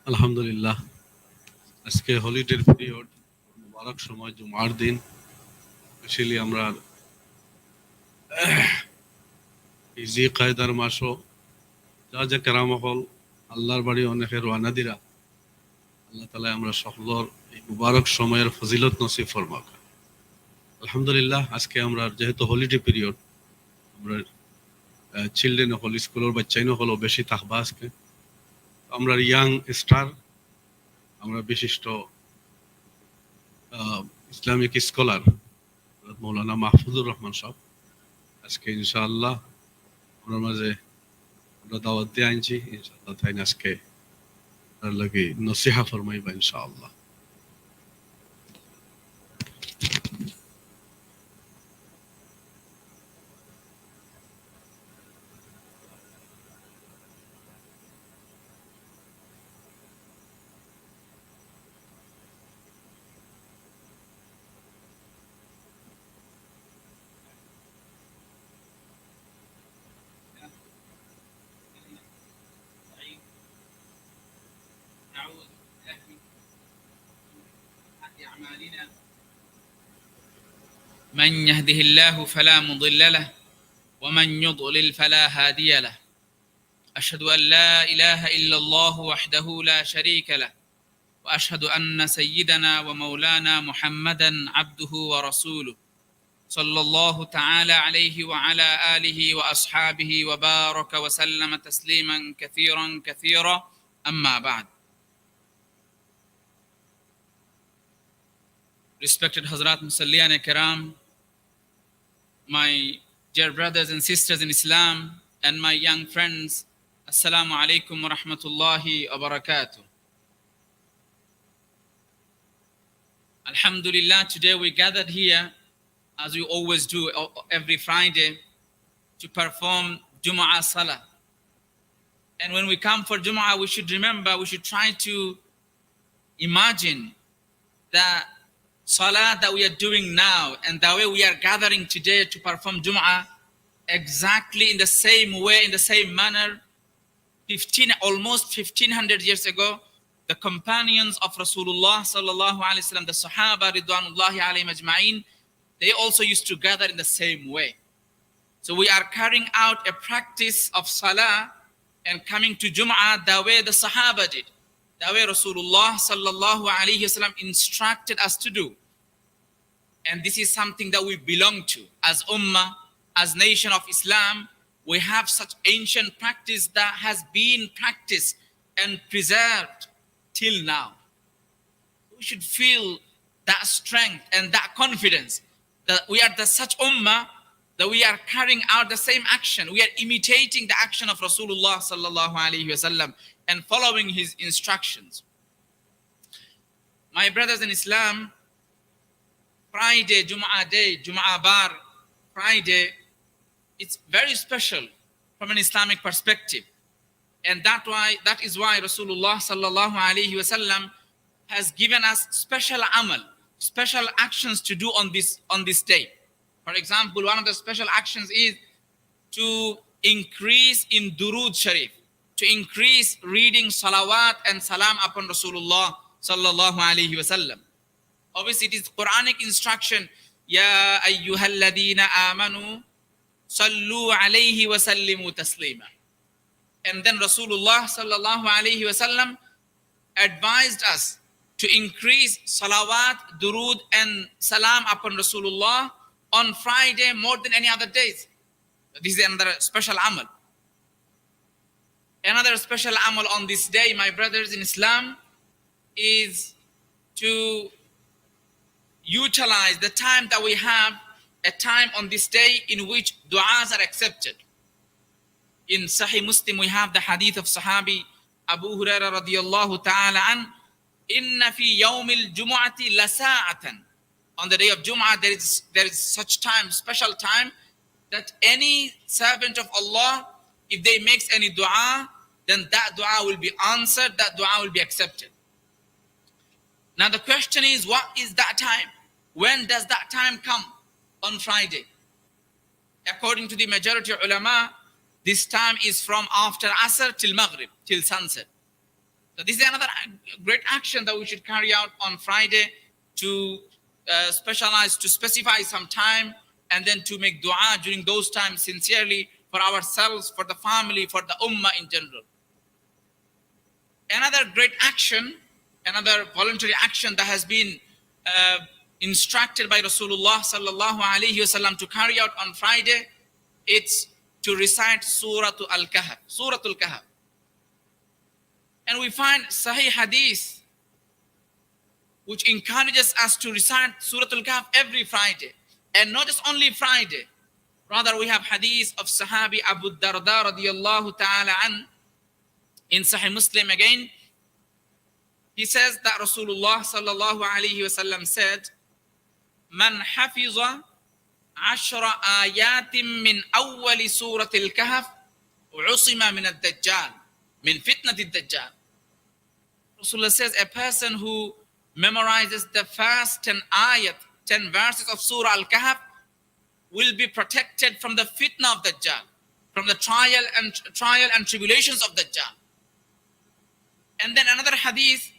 আলহামদুলিল্লাহ, আজকে হলিডের পিরিয়ড, মুবারক সময়, জুমার দিন। স্পেশালি আমরা ইজি কায়দার মাসও যা যে কেরাম হল আল্লাহর বাড়ি অনেকে রওনা দিরা। আল্লাহ তালা আমরা সকলর এই মুবারক সময়ের ফজিলত নসিব ফরমাক। আলহামদুলিল্লাহ, আজকে আমরা যেহেতু হলিডে পিরিয়ড, আমরা চিলড্রেন হল, স্কুলের বাচ্চাইন হলো বেশি থাকবা আজকে। আমরা ইয়াং স্টার, আমরা বিশিষ্ট ইসলামিক স্কলার মৌলানা মাহফুজুর রহমান সাহেব আজকে ইনশাআল্লাহ আমার মাঝে আমরা দাওয়াত দিয়ে আনছি। ইনশাআল্লাহ তাই আজকে তার লাগে নসিহা ফরমাইবা ইনশাআল্লাহ। من يهده الله فلا مضل له ومن يضلل فلا هادي له. أشهد أن لا إله إلا الله وحده لا شريك له وأشهد أن سيدنا ومولانا محمدا عبده ورسوله صلى الله تعالى عليه وعلى آله وأصحابه وبارك وسلم تسليما كثيرا كثيرا. أما بعد. Respected Hazrat Musalliyan Kiram, my dear brothers and sisters in Islam, and my young friends, Assalamu alaikum wa rahmatullahi wa barakatuh. Alhamdulillah, today we gathered here, as we always do every Friday, to perform Jumu'ah Salah. And when we come for Jumu'ah, we should remember, we should try to imagine that Salah that we are doing now and the way we are gathering today to perform Jumu'ah exactly in the same way, in the same manner, almost 1500 years ago, the companions of Rasulullah sallallahu alaihi wasallam, the Sahaba ridwanullahi alayhim ajma'in, they also used to gather in the same way. So we are carrying out a practice of Salah and coming to Jumu'ah the way the Sahaba did, the way Rasulullah sallallahu alaihi wasallam instructed us to do. And this is something that we belong to as Ummah, as nation of Islam. We have such ancient practice that has been practiced and preserved till now. We should feel that strength and that confidence that we are such Ummah that we are carrying out the same action. We are imitating the action of Rasulullah sallallahu alaihi wasallam and following his instructions. My brothers in Islam, Friday, Jumu'ah day, Jumu'ah bar, Friday, it's very special from an Islamic perspective. And that is why Rasulullah sallallahu alaihi wasallam has given us special amal, special actions to do on this day. For example, one of the special actions is to increase in Durood Sharif, to increase reading salawat and salam upon Rasulullah sallallahu alaihi wasallam. Obviously, it is Quranic instruction. Ya ayyuhalladina amanu sallu alayhi wa sallimu taslima. And then Rasulullah sallallahu alayhi wa sallam advised us to increase salawat, durood and salam upon Rasulullah on Friday more than any other days. This is another special amal. Another special amal on this day, my brothers in Islam, is to utilize the time that we have, a time on this day in which du'as are accepted. In Sahih Muslim, we have the hadith of Sahabi Abu Hurairah radiyallahu ta'ala an, inna fi yawmil jumu'ati lasa'atan. On the day of Jumu'ah, there is such time, special time, that any servant of Allah, if they makes any dua, then that dua will be answered, that dua will be accepted. Now the question is, what is that time? When does that time come? On Friday. According to the majority of ulama, this time is from after Asr till Maghrib, till sunset. So this is another great action that we should carry out on Friday to specify some time and then to make dua during those times sincerely for ourselves, for the family, for the ummah in general. Another great action, another voluntary action that has been instructed by Rasulullah sallallahu alaihi wasallam to carry out on Friday, it's to recite Surah Al Kahf, Surah Al Kahf. And we find Sahih Hadith which encourages us to recite Surah Al Kahf every Friday, and not just only Friday. Rather, we have Hadith of Sahabi Abu Darda radiyallahu ta'ala an in Sahih Muslim again. He says that Rasulullah sallallahu alaihi wasallam said, "Man hafiza 10 ayatin min awwali Surah Al Kahf, usima min ad-Dajjal, min fitnati ad-Dajjal." Rasulullah says, a person who memorizes the first 10 ayat, 10 verses of Surah Al Kahf, will be protected from the fitna of Dajjal, from the trial and tribulations of Dajjal. And then another hadith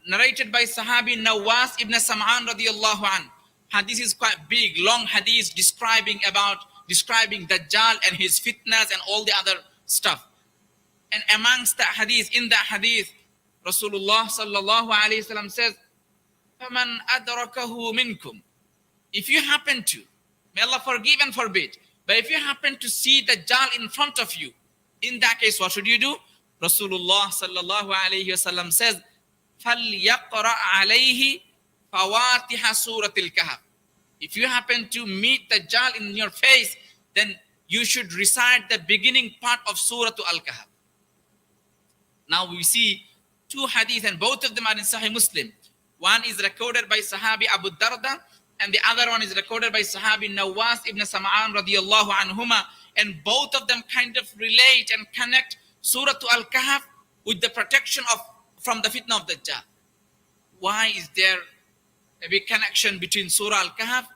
narrated by Sahabi Nawas ibn Sam'an radiyallahu an. Hadith is quite big, long hadith describing Dajjal and his fitnas and all the other stuff. And amongst that hadith, in that hadith, Rasulullah sallallahu alayhi wasallam says, فَمَنْ أَدْرَكَهُ مِنْكُمْ. If you happen to, may Allah forgive and forbid, but if you happen to see Dajjal in front of you, in that case, what should you do? Rasulullah sallallahu alayhi wasallam says, فَلْيَقْرَأْ عَلَيْهِ فَوَاتِحَ سُورَةِ الْكَهْفِ. If you happen to meet Dajjal in your face, then you should recite the beginning part of Surah Al Kahf. Now we see two hadith, and both of them are in Sahih Muslim. One is recorded by Sahabi Abu Darda, and the other one is recorded by Sahabi Nawas ibn Sam'an radiyallahu anhuma. And both of them kind of relate and connect Surah Al Kahf with the protection from the fitna of Dajjal. Why is there a big connection between Surah Al Kahf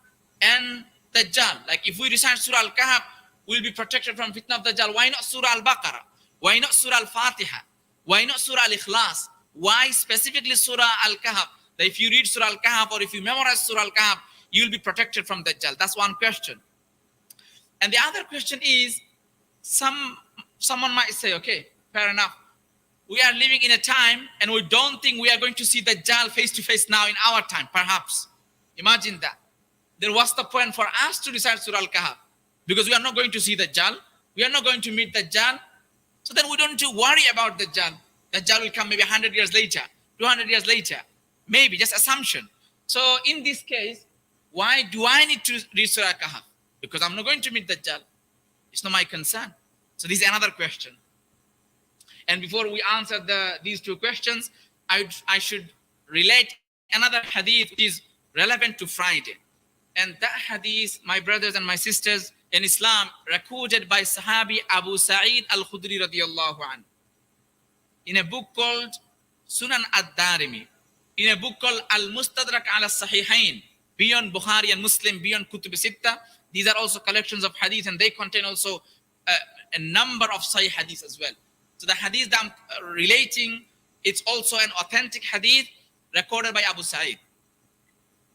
and Dajjal? Like if we recite Surah Al Kahf, we'll be protected from fitna of Dajjal. Why not Surah Al Baqarah? Why not Surah Al Fatiha? Why not Surah Al Ikhlas? Why specifically Surah Al Kahf? That if you read Surah Al Kahf or if you memorize Surah Al Kahf, you'll be protected from Dajjal. That's one question. And the other question is, someone might say, okay, fair enough. We are living in a time and we don't think we are going to see Dajjal face to face now in our time, perhaps. Imagine that. Then what's the point for us to recite Surah Al Kahf? Because we are not going to see Dajjal. We are not going to meet Dajjal. So then we don't need to worry about Dajjal. Dajjal will come maybe 100 years later, 200 years later. Maybe, just assumption. So in this case, why do I need to read Surah Al Kahf? Because I'm not going to meet Dajjal. It's not my concern. So this is another question. And before we answer these two questions, I should relate another hadith which is relevant to Friday. And that hadith, my brothers and my sisters in Islam, recorded by Sahabi Abu Sa'id al-Khudri radiyallahu anhu. In a book called Sunan ad-Darimi, in a book called Al-Mustadrak al-Sahihain, beyond Bukhari and Muslim, beyond Kutub Sitta. These are also collections of hadith, and they contain also a number of Sahih hadith as well. So the hadith that I'm relating, it's also an authentic hadith recorded by Abu Sa'id.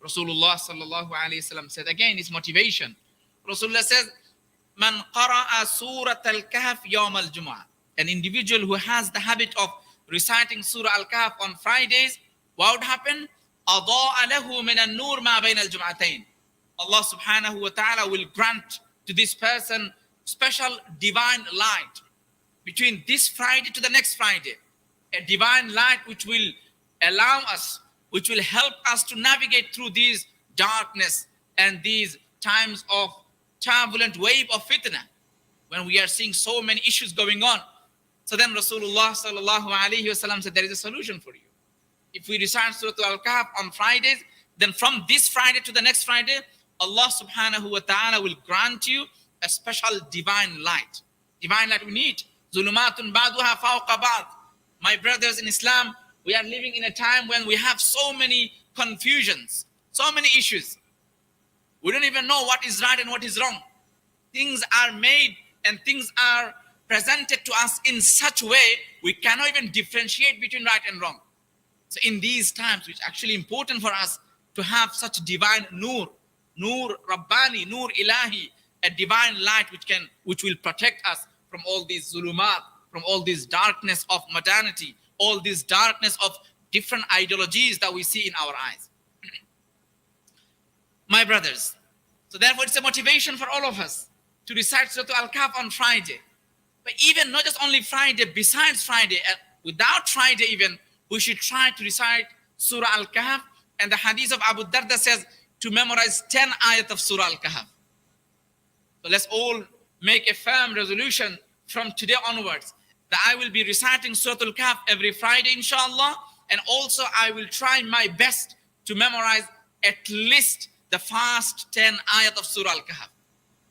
Rasulullah sallallahu alayhi wasallam said, again, his motivation. Rasulullah says, Man qara'a Surah Al Kahf yawm al Jumu'ah. An individual who has the habit of reciting Surah Al Kahf on Fridays, what would happen? أَضَاءَ لَهُ مِنَ النُّورِ مَا بَيْنَ الْجُمْعَتَيْنِ. Allah subhanahu wa ta'ala will grant to this person special divine light between this Friday to the next Friday. A divine light which will allow us, which will help us to navigate through these darkness and these times of turbulent wave of fitna, when we are seeing so many issues going on. So then Rasulullah sallallahu alayhi wasallam said, there is a solution for you. If we recite Surah Al Kahf on Fridays, then from this Friday to the next Friday, Allah subhanahu wa ta'ala will grant you a special divine light. Divine light we need. Zulumatun ba'duha fawqa ba'd. My brothers in Islam, we are living in a time when we have so many confusions, so many issues. We don't even know what is right and what is wrong. Things are made and things are presented to us in such a way we cannot even differentiate between right and wrong. So in these times, it's actually important for us to have such divine nur Rabbani, nur ilahi, a divine light which will protect us from all these zulumat, from all this darkness of modernity, all this darkness of different ideologies that we see in our eyes. My brothers, so therefore it's a motivation for all of us to recite Surah Al Kahf on Friday. But even not just only Friday, besides Friday, without Friday even, we should try to recite Surah Al Kahf. And the hadith of Abu Darda says to memorize 10 ayat of Surah Al Kahf. So let's all make a firm resolution from today onwards that I will be reciting Surah Al Kahf every Friday, inshallah. And also I will try my best to memorize at least the first 10 ayat of Surah Al Kahf.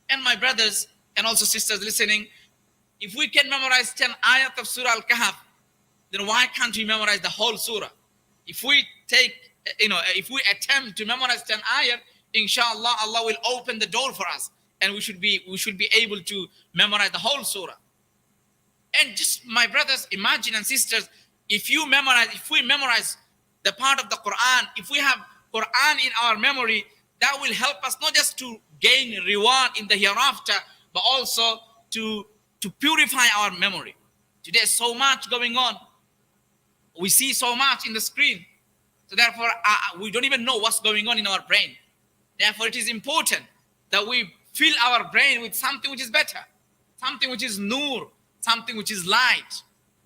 And my brothers and also sisters listening, if we can memorize 10 ayat of Surah Al Kahf, then why can't we memorize the whole surah? If we attempt to memorize 10 ayat, inshallah, Allah will open the door for us, and we should be able to memorize the whole surah. And just, my brothers, imagine, and sisters, if we memorize the part of the Quran, if we have Quran in our memory, that will help us not just to gain reward in the hereafter, but also to purify our memory. Today, so much going on. We see so much in the screen. So therefore, we don't even know what's going on in our brain. Therefore, it is important that we fill our brain with something which is better, something which is nur, something which is light,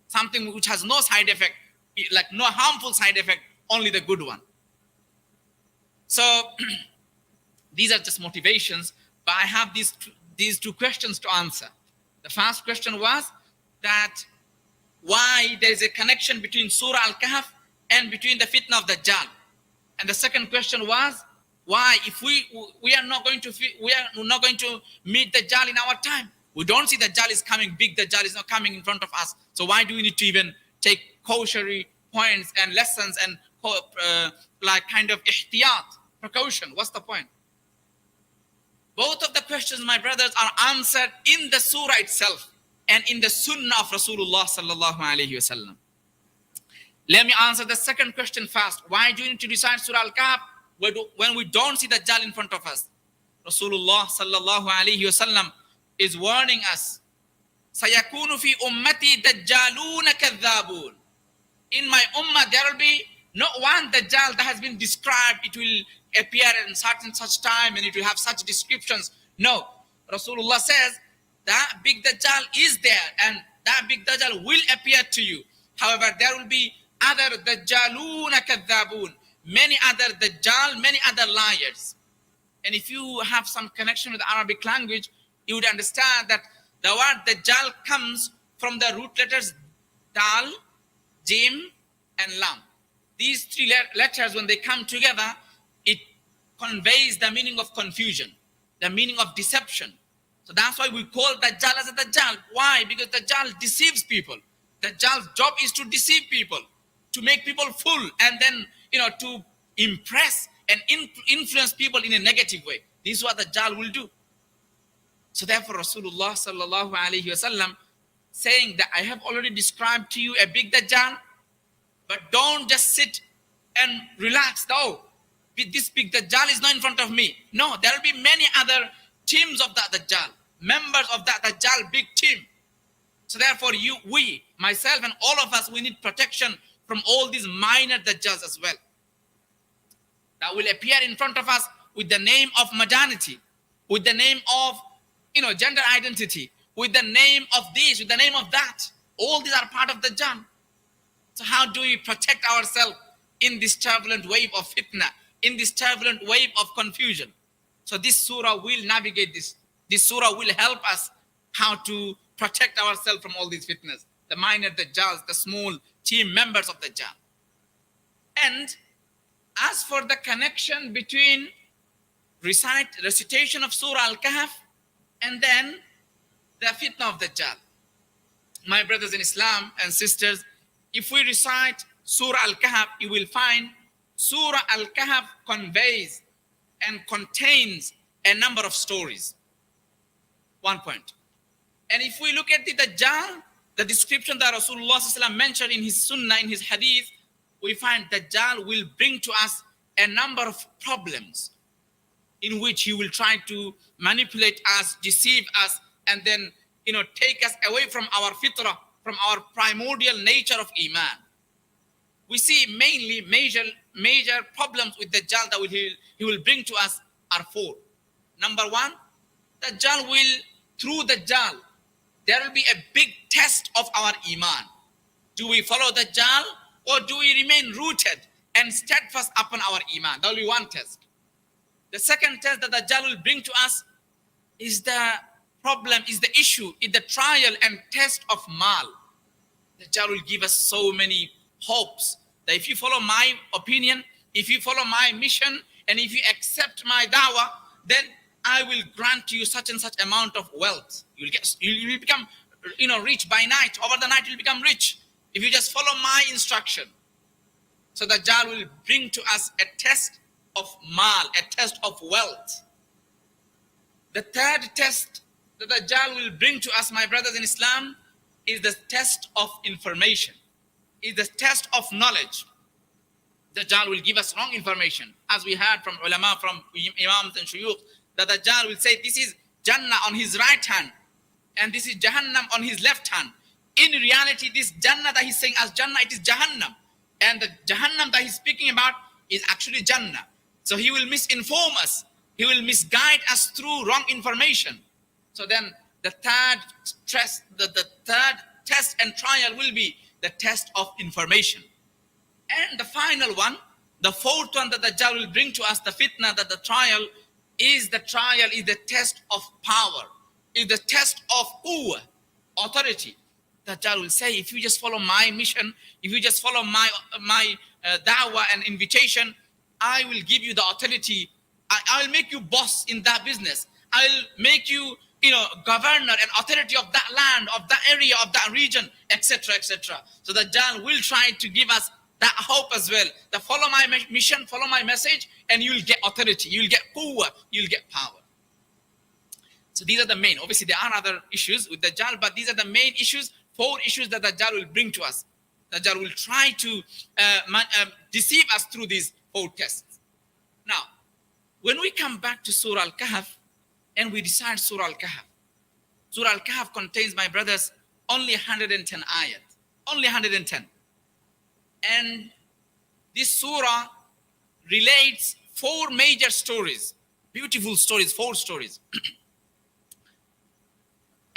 something which has no side effect, like no harmful side effect, only the good one. So these are just motivations, but I have these two questions to answer. The first question was that why there is a connection between Surah Al Kahf and between the fitna of Dajjal. And the second question was why, if we are not going to meet Dajjal in our time. We don't see Dajjal is coming, big Dajjal is not coming in front of us. So why do we need to even take cautionary points and lessons and like kind of ihtiyat, precaution? What's the point? Both of the questions, my brothers, are answered in the surah itself and in the sunnah of Rasulullah sallallahu alaihi wasallam. Let me answer the second question first. Why do you need to recite Surah Al Kahf when we don't see Dajjal in front of us? Rasulullah sallallahu alaihi wasallam is warning us. Sayakunu fi ummati dajjaluna kadhabun. In my ummah there will be not one Dajjal that has been described. It will appear in such time and it will have such descriptions. No. Rasulullah says that big Dajjal is there and that big Dajjal will appear to you. However, there will be other Dajjaluna kadhabun, many other Dajjal, many other liars. And if you have some connection with the Arabic language, you would understand that the word Dajjal comes from the root letters Dal, Jim, and Lam. These three letters, when they come together, it conveys the meaning of confusion, the meaning of deception. So that's why we call Dajjal as a Dajjal. Why? Because Dajjal deceives people. Dajjal's job is to deceive people, to make people fool, and then, to impress and influence people in a negative way. This is what Dajjal will do. So therefore, Rasulullah sallallahu alaihi wasallam saying that I have already described to you a big Dajjal, but don't just sit and relax. No, this big Dajjal is not in front of me. No, there will be many other teams of that Dajjal, members of that Dajjal big team. So therefore, we, myself and all of us, we need protection from all these minor Dajjals as well. That will appear in front of us with the name of modernity, with the name of, gender identity, with the name of this, with the name of that. All these are part of Dajjal. So how do we protect ourselves in this turbulent wave of fitna, in this turbulent wave of confusion? So this surah will navigate this. This surah will help us how to protect ourselves from all these fitnas, the minor Dajjals, the small team members of Dajjal. And as for the connection between recitation of Surah Al Kahf and then the fitna of Dajjal, my brothers in Islam and sisters, if we recite Surah Al Kahf, you will find Surah Al Kahf conveys and contains a number of stories. One point. And if we look at the Dajjal, the description that Rasulullah SAW mentioned in his Sunnah, in his Hadith, we find Dajjal will bring to us a number of problems in which he will try to manipulate us, deceive us, and then take us away from our fitrah, from our primordial nature of Iman. We see mainly major problems with Dajjal that he will bring to us are four. Number one, Dajjal will, through Dajjal, there will be a big test of our Iman. Do we follow Dajjal or do we remain rooted and steadfast upon our Iman? That will be one test. The second test that Dajjal will bring to us is the problem, is the issue, is the trial and test of mal. Dajjal will give us so many hopes that if you follow my opinion, if you follow my mission, and if you accept my da'wah, then I will grant you such and such amount of wealth. You will become rich by night. Over the night you'll become rich if you just follow my instruction. So Dajjal will bring to us a test of mal, a test of wealth. The third test that Dajjal will bring to us, my brothers in Islam, is the test of information, is the test of knowledge. Dajjal will give us wrong information. As we heard from ulama, from imams and shuyukh, that Dajjal will say this is Jannah on his right hand and this is Jahannam on his left hand. In reality, this Jannah that he's saying as Jannah, it is Jahannam. And the Jahannam that he's speaking about is actually Jannah. So he will misinform us. He will misguide us through wrong information. So then the third test, the third test and trial will be the test of information. And the final one, the fourth one that Dajjal will bring to us, the fitna, that the trial is the test of power, is the test of quwwah, authority. Dajjal will say, if you just follow my mission, if you just follow my da'wah and invitation, I will give you the authority. I will make you boss in that business. I will make you, governor and authority of that land, of that area, of that region, etc., etc. So Dajjal will try to give us that hope as well. That follow my mission, follow my message, and you will get authority, you will get quwwah, you will get power. So these are the main. Obviously, there are other issues with Dajjal, but these are the main issues, 4 issues that Dajjal will bring to us. Dajjal will try to deceive us through these 4 tests. Now, when we come back to Surah Al Kahf and we recite Surah Al Kahf, Surah Al Kahf contains, my brothers, only 110 ayat. Only 110. And this surah relates 4 major stories, beautiful stories, 4 stories.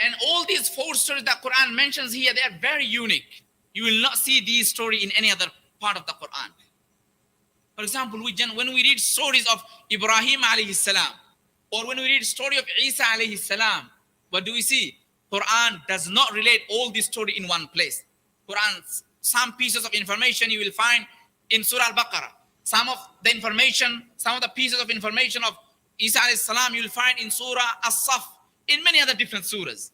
And all these 4 stories that Quran mentions here, they are very unique. You will not see these stories in any other part of the Quran. For example, when we read stories of Ibrahim alayhi salam, or when we read story of Isa alayhi salam, what do we see? Quran does not relate all these stories in one place. Quran, some pieces of information you will find in Surah Al-Baqarah. Some of the pieces of information of Isa alayhi salam you will find in Surah As-Saf, in many other different surahs.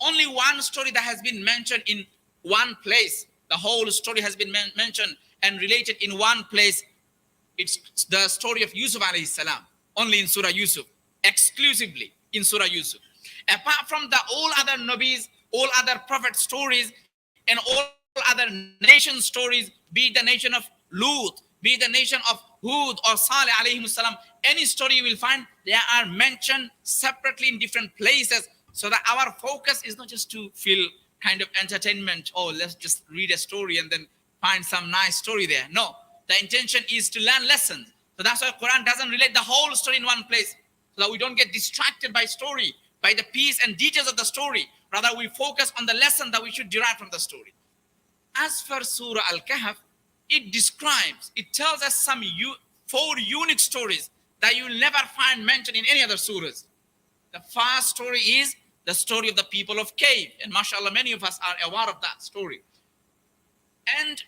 Only one story that has been mentioned in one place. The whole story has been mentioned and related in one place. It's the story of Yusuf alayhi salam, only in Surah Yusuf, exclusively in Surah Yusuf. Apart from all other Nabis, all other prophet stories, and all other nation stories, be it the nation of Lut, be it the nation of Hud or Saleh alayhi salam, any story you will find, they are mentioned separately in different places, so that our focus is not just to feel kind of entertainment, oh, let's just read a story and then find some nice story there. No, the intention is to learn lessons. So that's why Quran doesn't relate the whole story in one place, so that we don't get distracted by story, by the piece and details of the story. Rather, we focus on the lesson that we should derive from the story. As for Surah Al Kahf, it tells us some 4 unique stories that you will never find mentioned in any other surahs. The first story is the story of the people of Cave. And mashallah, many of us are aware of that story. And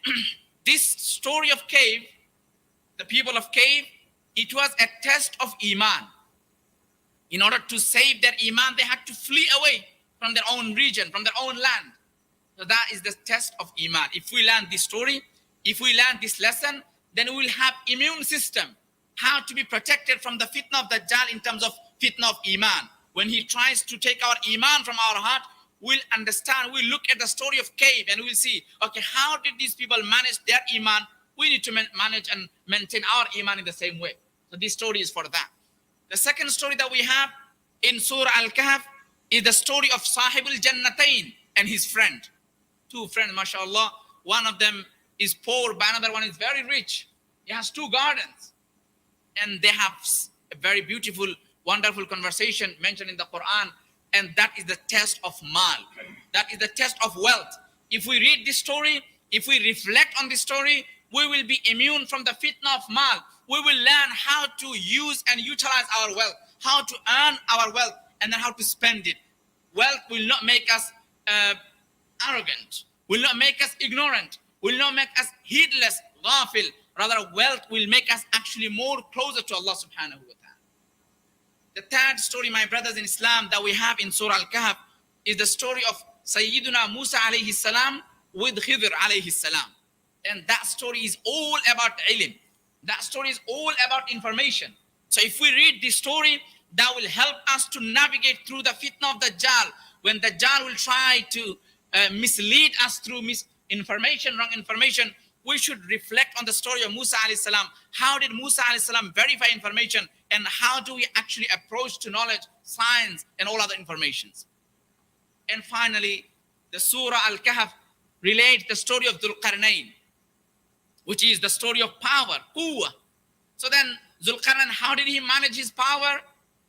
this story of Cave, the people of Cave, it was a test of Iman. In order to save their Iman, they had to flee away from their own region, from their own land. So that is the test of Iman. If we learn this story, if we learn this lesson, then we will have immune system, how to be protected from the fitna of Dajjal in terms of fitna of Iman. When he tries to take our Iman from our heart, we'll understand, we'll look at the story of cave and we'll see, okay, how did these people manage their iman? We need to manage and maintain our iman in the same way. So this story is for that. The second story that we have in Surah Al Kahf is the story of Sahib al-Jannatain and his friend. Two friends, mashallah. One of them is poor, but another one is very rich. He has two gardens. And they have a very beautiful, wonderful conversation mentioned in the Quran. And that is the test of mal. That is the test of wealth. If we read this story, if we reflect on this story, we will be immune from the fitna of mal. We will learn how to use and utilize our wealth, how to earn our wealth, and then how to spend it. Wealth will not make us arrogant, will not make us ignorant, will not make us heedless, ghafil. Rather, wealth will make us actually more closer to Allah subhanahu wa ta'ala. The third story, my brothers in Islam, that we have in Surah Al Kahf is the story of Sayyiduna Musa alayhi salam with Khidr alayhi salam. And that story is all about ilm. That story is all about information. So if we read this story, that will help us to navigate through the fitna of Dajjal. When Dajjal will try to mislead us through misinformation, wrong information, we should reflect on the story of Musa alayhi salam. How did Musa alayhi salam verify information? And how do we actually approach to knowledge, science, and all other informations? And finally, the Surah Al Kahf relates the story of Dhul Qarnayn, which is the story of power, quwwah. So then, Zulqarnain, how did he manage his power?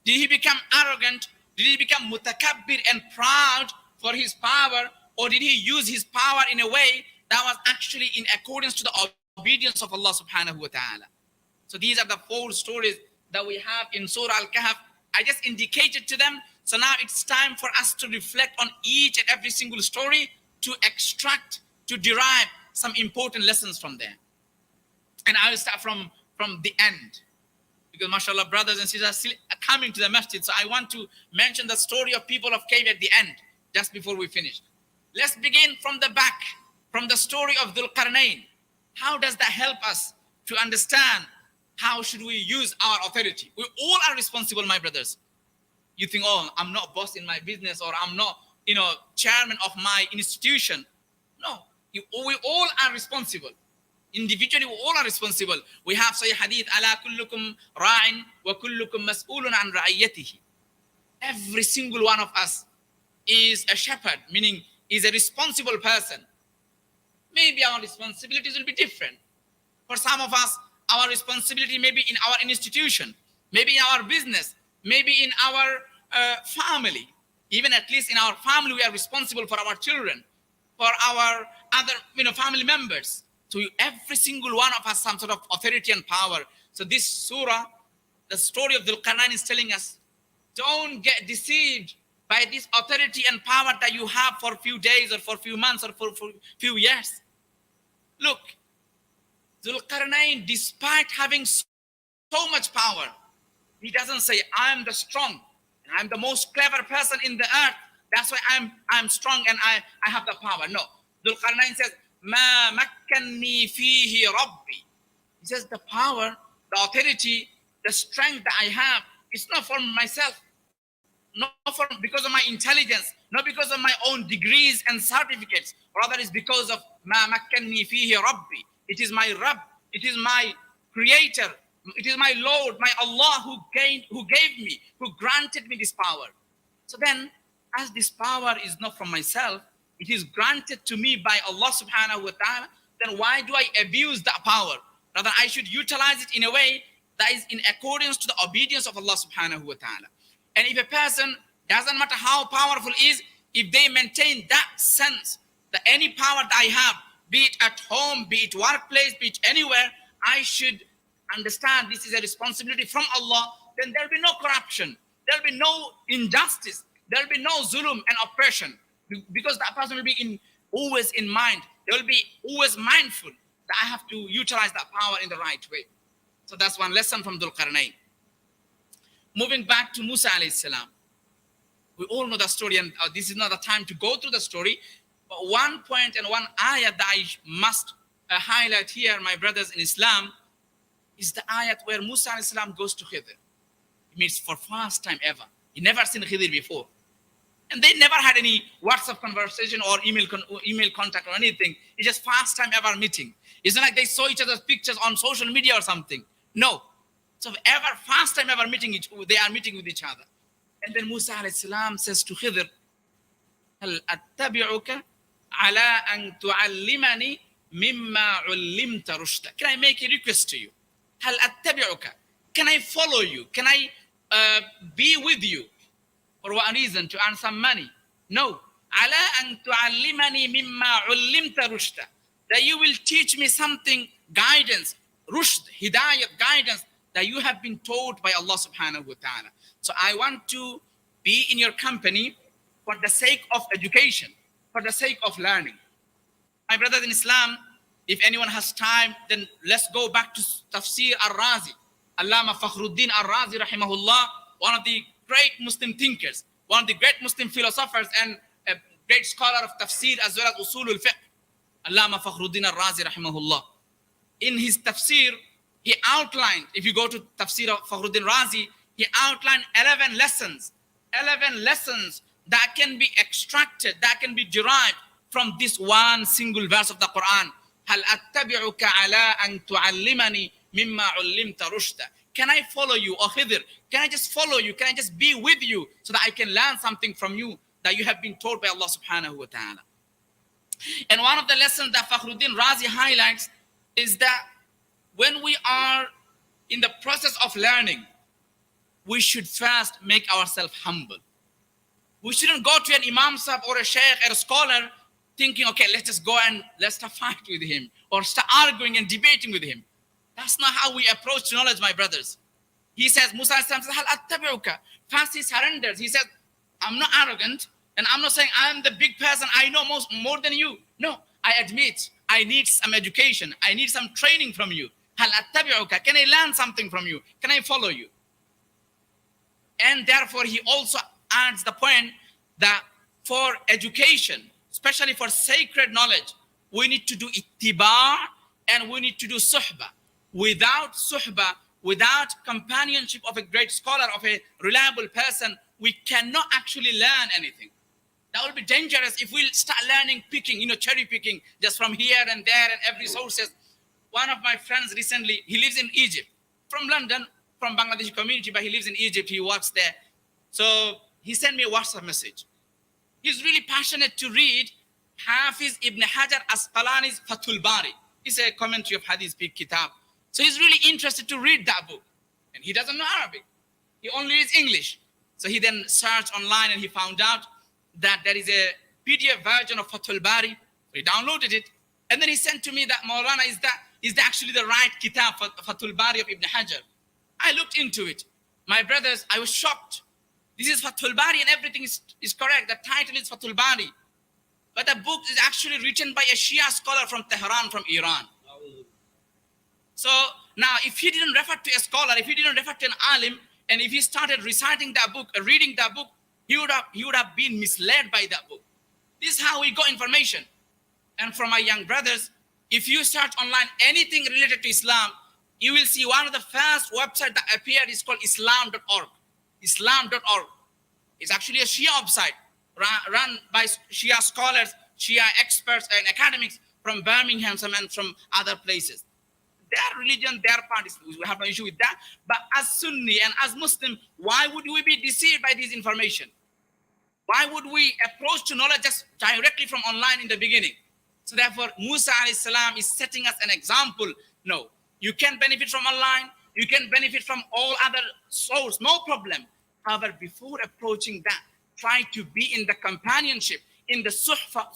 Did he become arrogant? Did he become mutakabbir and proud for his power? Or did he use his power in a way that was actually in accordance to the obedience of Allah subhanahu wa ta'ala? So these are the four stories that we have in Surah Al Kahf. I just indicated to them. So now it's time for us to reflect on each and every single story, to extract, to derive some important lessons from there. And I will start from the end, because mashallah, brothers and sisters are still coming to the masjid. So I want to mention the story of people of cave at the end, just before we finish. Let's begin from the back, from the story of Dhul Qarnayn. How does that help us to understand how should we use our authority? We all are responsible, my brothers. You think, oh, I'm not boss in my business, or I'm not, chairman of my institution. No, we all are responsible. Individually, we all are responsible. We have Sahih Hadith, ala kullukum ra'in wa kullukum mas'ulun an ra'iyatihi. Every single one of us is a shepherd, meaning is a responsible person. Maybe our responsibilities will be different. For some of us, our responsibility may be in our institution, maybe in our business, maybe in our family. Even at least in our family, we are responsible for our children, for our other family members. So every single one of us some sort of authority and power. So this surah, the story of Dhul Qarnayn is telling us, don't get deceived by this authority and power that you have for a few days or for a few months or for a few years. Look, Dhul Qarnayn, despite having so much power, he doesn't say, I'm the strong, and I'm the most clever person in the earth. That's why I'm strong and I have the power. No, Dhul Qarnayn says, Ma makkanni fihi rabbi. He says the power, the authority, the strength that I have, it's not for myself, not because of my intelligence, not because of my own degrees and certificates. Rather, it's because of ma makkanni fihi rabbi. It is my Rabb, it is my Creator, it is my Lord, my Allah who gave me, who granted me this power. So then, as this power is not from myself, it is granted to me by Allah subhanahu wa ta'ala, then why do I abuse that power? Rather, I should utilize it in a way that is in accordance to the obedience of Allah subhanahu wa ta'ala. And if a person, doesn't matter how powerful is, if they maintain that sense, that any power that I have, be it at home, be it workplace, be it anywhere, I should understand this is a responsibility from Allah, then there will be no corruption, there will be no injustice, there will be no zulm and oppression. Because that person will be always in mind. They will be always mindful that I have to utilize that power in the right way. So that's one lesson from Dhul Qarnayn. Moving back to Musa alayhi salam. We all know the story, and this is not the time to go through the story. But one point and one ayat that I must highlight here, my brothers in Islam, is the ayat where Musa alayhi salam goes to Khidr. It means for first time ever. He never seen Khidr before. And they never had any WhatsApp conversation or email contact or anything. It's just first time ever meeting. It's not like they saw each other's pictures on social media or something. No. So first time ever meeting they are meeting with each other. And then Musa alayhi salam says to Khidr, هل أتبعك على أن تعلمني مما علمت رشدا. Can I make a request to you? هل أتبعك. Can I follow you? Can I be with you? For what reason? To earn some money? No. على أن تعلمني مما علمت رشدا. That you will teach me something, guidance, rushd, hidayah, guidance that you have been taught by Allah subhanahu wa ta'ala. So I want to be in your company for the sake of education, for the sake of learning. My brothers in Islam, if anyone has time, then let's go back to Tafsir al-Razi. Allama Fakhruddin al-Razi rahimahullah, one of the great Muslim thinkers, one of the great Muslim philosophers and a great scholar of tafsir as well as usul al-fiqh. Allama Fakhruddin al-Razi rahimahullah. In his tafsir, he outlined, if you go to Tafsir of Fakhruddin Razi, he outlined 11 lessons that can be extracted, that can be derived from this one single verse of the Quran. هل أتبعك على أن تعلمني مما علمت رشدا. Can I follow you, O Khidr? Can I just follow you? Can I just be with you so that I can learn something from you that you have been taught by Allah subhanahu wa ta'ala? And one of the lessons that Fakhruddin Razi highlights is that when we are in the process of learning, we should first make ourselves humble. We shouldn't go to an imam sahib or a shaykh or a scholar thinking, okay, let's just go and let's start fight with him or start arguing and debating with him. That's not how we approach knowledge, my brothers. He says, Musa says, Hal attabi'uka. First he surrenders. He says, I'm not arrogant and I'm not saying I'm the big person. I know more than you. No, I admit I need some education. I need some training from you. Hal attabi'uka. Can I learn something from you? Can I follow you? And therefore he also adds the point that for education, especially for sacred knowledge, we need to do ittiba' and we need to do suhbah. Without suhbah, without companionship of a great scholar, of a reliable person, we cannot actually learn anything. That would be dangerous if we start learning picking, cherry picking, just from here and there and every sources. One of my friends recently, he lives in Egypt, from London, from Bangladeshi community, but he lives in Egypt, he works there. So he sent me a WhatsApp message. He's really passionate to read Hafiz Ibn Hajar Asqalani's Fathul Bari. It's a commentary of Hadith, big kitab. So he's really interested to read that book. And he doesn't know Arabic. He only reads English. So he then searched online and he found out that there is a PDF version of Fathul Bari. So he downloaded it. And then he sent to me that, Maulana, is that actually the right kitab for Fathul Bari of Ibn Hajar? I looked into it. My brothers, I was shocked. This is Fathul Bari and everything is correct. The title is Fathul Bari. But the book is actually written by a Shia scholar from Tehran, from Iran. So now, if he didn't refer to a scholar, if he didn't refer to an alim, and if he started reciting that book, reading that book, he would have been misled by that book. This is how we got information. And for my young brothers, if you search online anything related to Islam, you will see one of the first websites that appeared is called Islam.org. Islam.org. It's actually a Shia website run by Shia scholars, Shia experts and academics from Birmingham and from other places. Their religion, their parties, we have no issue with that. But as Sunni and as Muslim, why would we be deceived by this information? Why would we approach to knowledge just directly from online in the beginning? So therefore, Musa alayhi salam is setting us an example. No, you can benefit from online. You can benefit from all other sources, no problem. However, before approaching that, try to be in the companionship, in the suhbah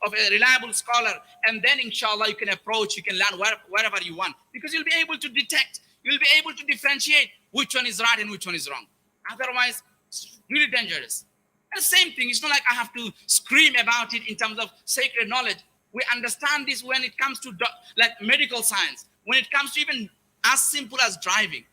of a reliable scholar, and then inshallah you can approach, you can learn wherever you want, because you'll be able to detect, you'll be able to differentiate which one is right and which one is wrong. Otherwise, it's really dangerous. And the same thing, it's not like I have to scream about it in terms of sacred knowledge. We understand this when it comes to like medical science, when it comes to even as simple as driving.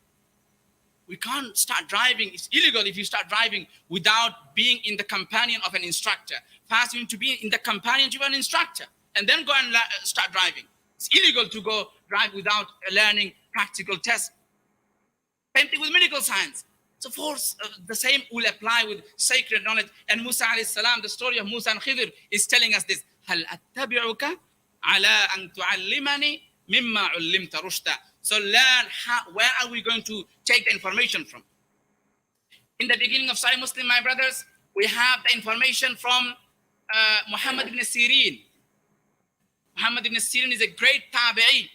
We can't start driving. It's illegal if you start driving without being in the companion of an instructor. First, you need to be in the companionship of an instructor and then go and start driving. It's illegal to go drive without learning practical tests. Same thing with medical science. So for the same will apply with sacred knowledge. And Musa alayhi salam, the story of Musa and Khidr is telling us this. هل أتبعك على أن تعلمني مما علمت رشدا. So learn where are we going to take the information from? In the beginning of Sahih Muslim, my brothers, we have the information from Muhammad ibn Sirin. Muhammad ibn Sirin is a great tabi'i.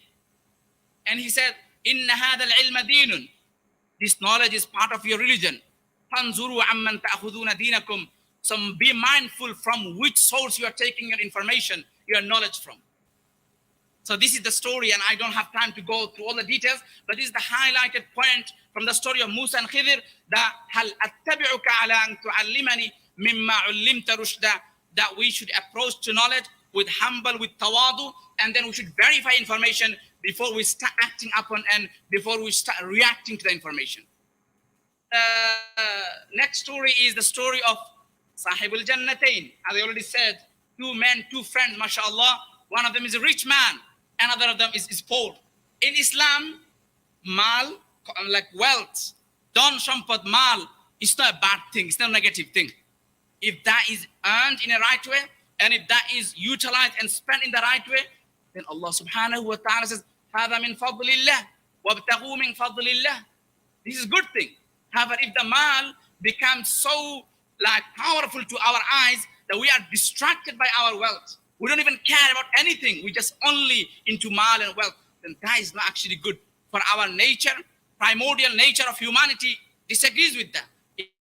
And he said, إن هذا العلم دين. This knowledge is part of your religion. فانظروا عمن تأخذون دينكم. So be mindful from which source you are taking your information, your knowledge from. So this is the story, and I don't have time to go through all the details, but this is the highlighted point from the story of Musa and Khidr, that هل أتبعك على أن تعلمني مما علمت رشدا, that we should approach to knowledge with humble, with tawadu, and then we should verify information before we start acting upon and before we start reacting to the information. Next story is the story of Sahib al-Jannatain. As I already said, two men, two friends, mashallah. One of them is a rich man, another of them is poor. In Islam, mal, like wealth, don shampad mal, is not a bad thing, it's not a negative thing. If that is earned in a right way, and if that is utilized and spent in the right way, then Allah subhanahu wa ta'ala says, هذا من فضل الله وابتغوا من فضل الله. This is a good thing. However, if the mal becomes so like powerful to our eyes that we are distracted by our wealth, we don't even care about anything, we just only into mal and wealth, then that is not actually good. For our nature, primordial nature of humanity disagrees with that.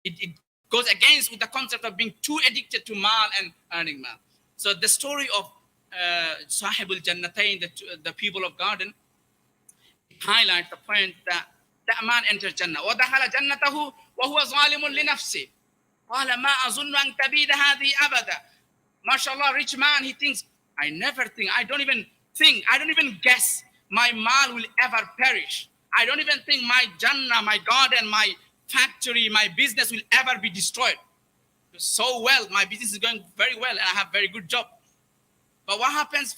It goes against with the concept of being too addicted to mal and earning mal. So the story of Sahib al-Jannatain, the people of garden, highlights the point that that man entered Jannah. وَدَخَلَ جَنَّتَهُ وَهُوَ ظَالِمٌ لِنَفْسِهِ قَالَ مَا أَظُنُّ أَن تَبِيدَ هَذِهِ أَبَدًا. MashaAllah, rich man, he thinks, I don't even guess my mal will ever perish. I don't even think my Jannah, my garden, my factory, my business will ever be destroyed. So well, my business is going very well and I have very good job. But what happens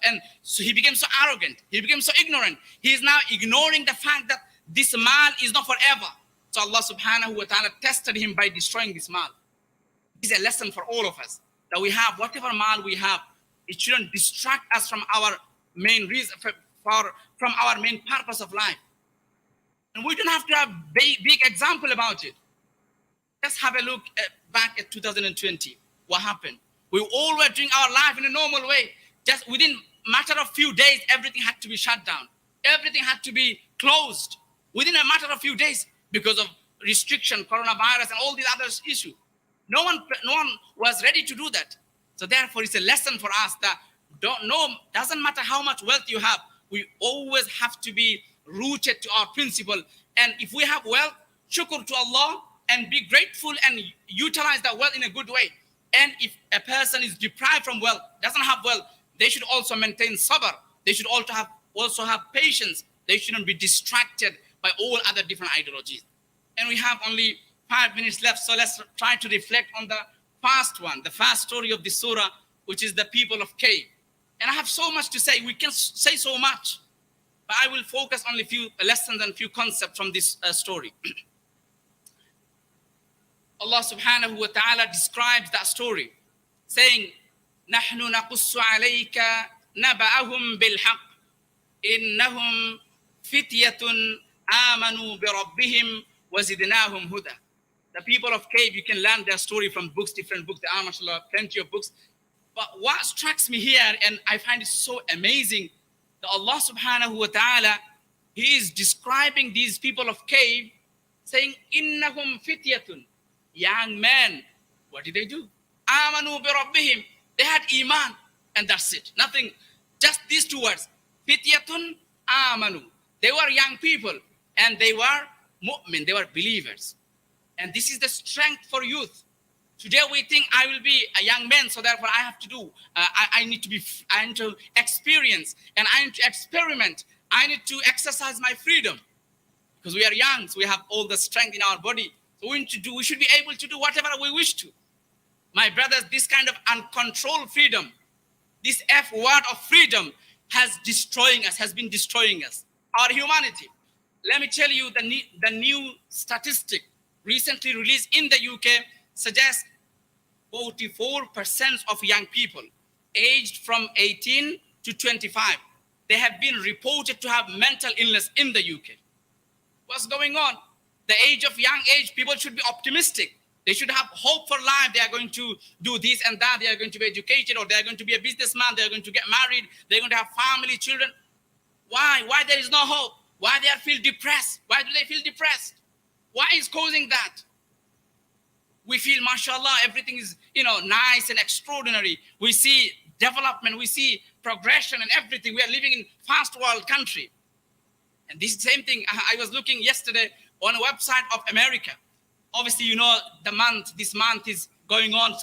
and so he became so arrogant, he became so ignorant. He is now ignoring the fact that this mal is not forever. So Allah subhanahu wa ta'ala tested him by destroying this mal. This is a lesson for all of us, that we have whatever mal we have, it shouldn't distract us from our main reason, from our main purpose of life. And we don't have to have big example about it. Let's have a look back at 2020. What happened? We all were doing our life in a normal way. Just within a matter of few days, everything had to be shut down. Everything had to be closed within a matter of few days because of restriction, coronavirus, and all these other issues. No one was ready to do that. So therefore, it's a lesson for us that doesn't matter how much wealth you have, we always have to be rooted to our principle. And if we have wealth, shukr to Allah and be grateful and utilize that wealth in a good way. And if a person is deprived from wealth, doesn't have wealth, they should also maintain sabr. They should also have patience. They shouldn't be distracted by all other different ideologies. And we have only 5 minutes left, so let's try to reflect on the first one, the first story of the surah, which is the people of cave. And I have so much to say. We can say so much, but I will focus on a few lessons and few concepts from this story. Allah subhanahu wa ta'ala describes that story, saying, نَحْنُ نَقُصُّ عَلَيْكَ نَبَأَهُمْ بِالْحَقِّ إِنَّهُمْ فِتْيَةٌ آمَنُوا بِرَبِّهِمْ وَزِدْنَاهُمْ هُدًى. The people of cave, you can learn their story from books, different books. There are, mashallah, plenty of books. But what strikes me here, and I find it so amazing, that Allah subhanahu wa ta'ala, He is describing these people of cave, saying, إِنَّهُمْ فِتْيَةٌ. Young men, what did they do? Amanu bi rabbihim. They had iman, and that's it. Nothing, just these two words. Fityatun amanu. They were young people, and they were mu'min, they were believers. And this is the strength for youth. Today we think I will be a young man, so therefore I have to do, I need to experience, and I need to experiment. I need to exercise my freedom. Because we are young, so we have all the strength in our body. So we should be able to do whatever we wish to. My brothers, this kind of uncontrolled freedom, this F word of freedom has been destroying us, our humanity. Let me tell you the new statistic recently released in the UK suggests 44% of young people aged from 18 to 25, they have been reported to have mental illness in the UK. What's going on? The young age, people should be optimistic. They should have hope for life. They are going to do this and that. They are going to be educated, or they are going to be a businessman. They are going to get married. They're going to have family, children. Why? Why there is no hope? Why they feel depressed? Why do they feel depressed? What is causing that? We feel, mashallah, everything is, nice and extraordinary. We see development, we see progression and everything. We are living in fast world country. And this same thing, I was looking yesterday on a website of America. Obviously, this month is going on,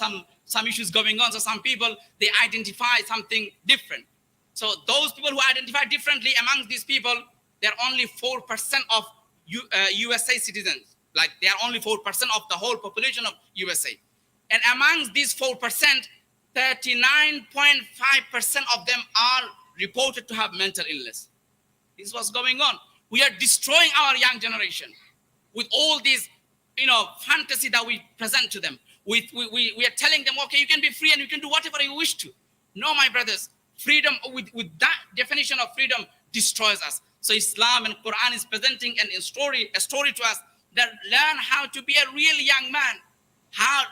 some issues going on. So some people, they identify something different. So those people who identify differently amongst these people, they're only 4% of USA citizens. Like they are only 4% of the whole population of USA. And amongst these 4%, 39.5% of them are reported to have mental illness. This is what's going on. We are destroying our young generation with all these, fantasy that we present to them. We are telling them, okay, you can be free and you can do whatever you wish to. No, my brothers, freedom with that definition of freedom destroys us. So Islam and Quran is presenting a story to us that learn how to be a real young man,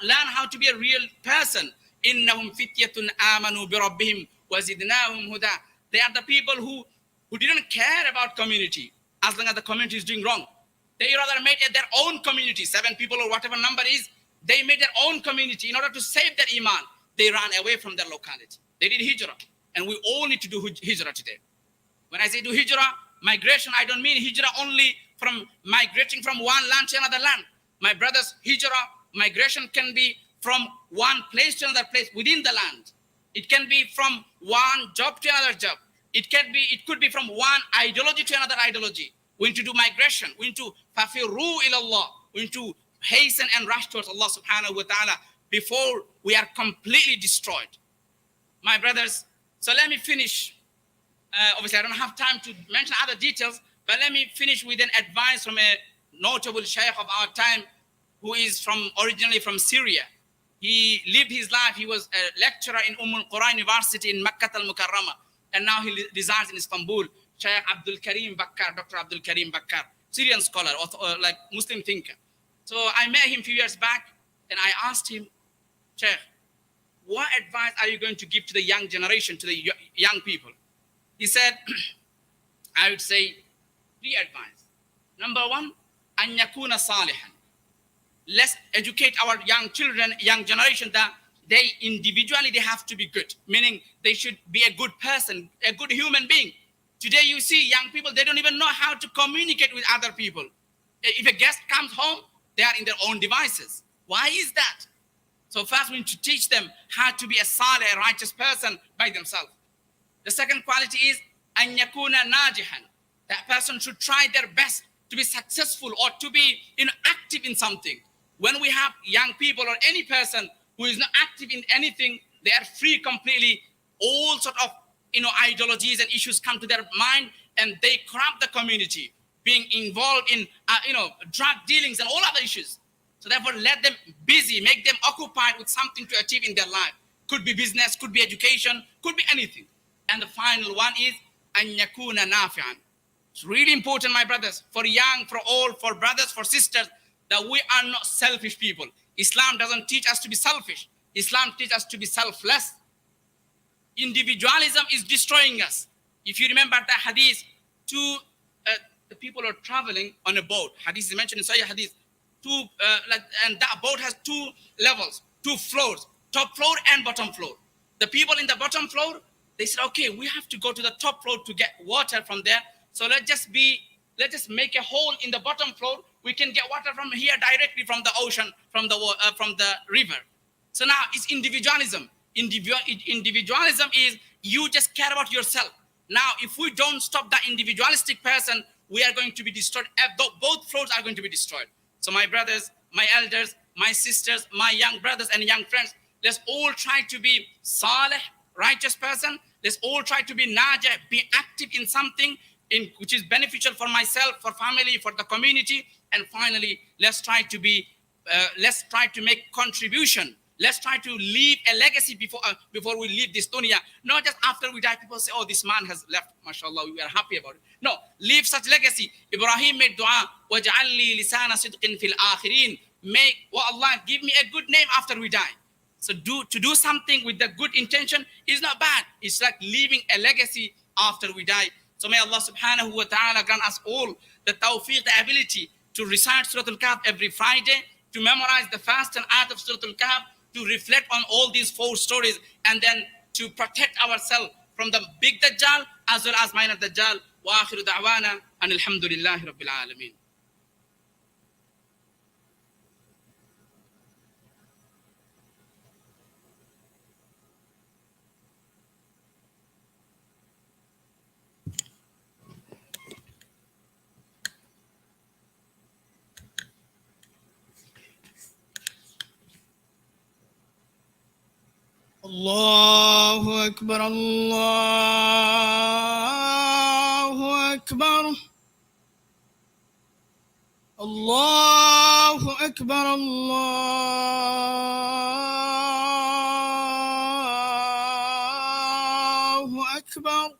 learn how to be a real person. Innahum fityatun amanu bi rabbihim wa zidnahum huda. They are the people who didn't care about community as long as the community is doing wrong. They rather made their own community, 7 people or whatever number is. They made their own community in order to save their iman. They ran away from their locality. They did hijrah, and we all need to do hijrah today. When I say do hijrah, migration, I don't mean hijrah only from migrating from one land to another land. My brothers, hijrah, migration can be from one place to another place within the land. It can be from one job to another job. It could be from one ideology to another ideology. We need to do migration. We need to fafiru ilallah. We need to hasten and rush towards Allah subhanahu wa ta'ala before we are completely destroyed. My brothers, so let me finish. Obviously, I don't have time to mention other details, but let me finish with an advice from a notable Shaykh of our time who is originally from Syria. He lived his life. He was a lecturer in Quran University in Makkah al-Mukarramah, and now he resides in Istanbul. Shaykh Abdul Karim Bakkar, Dr. Abdul Karim Bakkar, Syrian scholar, like Muslim thinker. So I met him a few years back, and I asked him, Shaykh, what advice are you going to give to the young generation, to the young people? He said, I would say 3 advice. Number 1, an yakuna salihan. Let's educate our young children, young generation, that they individually, they have to be good, meaning they should be a good person, a good human being. Today you see young people, they don't even know how to communicate with other people. If a guest comes home, they are in their own devices. Why is that? So first we need to teach them how to be a salih, a righteous person by themselves. The second quality is an yakuna najihan. That person should try their best to be successful or to be active in something. When we have young people or any person who is not active in anything, they are free completely. All sort of ideologies and issues come to their mind, and they corrupt the community, being involved in drug dealings and all other issues. So therefore, let them busy, make them occupied with something to achieve in their life. Could be business, could be education, could be anything. And the final one is an yakuna nafi'an. It's really important, my brothers, for young, for old, for brothers, for sisters, that we are not selfish people. Islam doesn't teach us to be selfish. Islam teaches us to be selfless. Individualism is destroying us. If you remember the hadith, the people are traveling on a boat. Hadith is mentioned in Sahih Hadith. And that boat has 2 levels, 2 floors, top floor and bottom floor. The people in the bottom floor, they said, okay, we have to go to the top floor to get water from there. So let's just make a hole in the bottom floor. We can get water from here directly from the ocean, from the river. So now it's individualism. Individualism is you just care about yourself. Now, if we don't stop that individualistic person, we are going to be destroyed. Both floors are going to be destroyed. So my brothers, my elders, my sisters, my young brothers and young friends, let's all try to be salih, righteous person. Let's all try to be najah, be active in something which is beneficial for myself, for family, for the community. And finally, let's try to make contribution. Let's try to leave a legacy before we leave this dunya. Not just after we die, people say, oh, this man has left, mashallah, we are happy about it. No, leave such legacy. Ibrahim made dua, وَجْعَلْ لِي لِسَانَ صِدْقٍ فِي الْآخِرِينَ. Make, oh Allah, give me a good name after we die. So to do something with the good intention is not bad. It's like leaving a legacy after we die. So may Allah subhanahu wa ta'ala grant us all the tawfiq, the ability to recite Surah Al Kahf every Friday, to memorize the first and ayat of Surah Al Kahf, to reflect on all these 4 stories, and then to protect ourselves from the big Dajjal as well as minor Dajjal. Wa akhiru da'wana and alhamdulillahi rabbil alameen. الله أكبر الله أكبر الله أكبر الله أكبر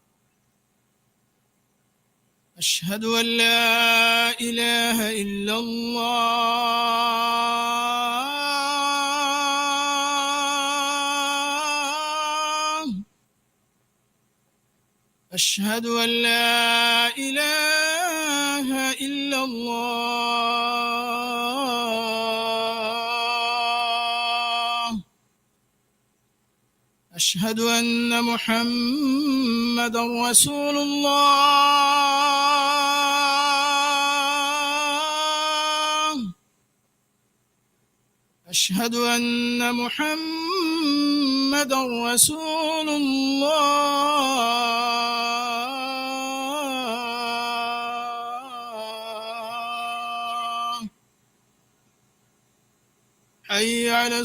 أشهد أن لا إله إلا الله أشهد أن لا إله إلا الله أشهد أن محمدا رسول الله أشهد أن محمدا رسول الله حي على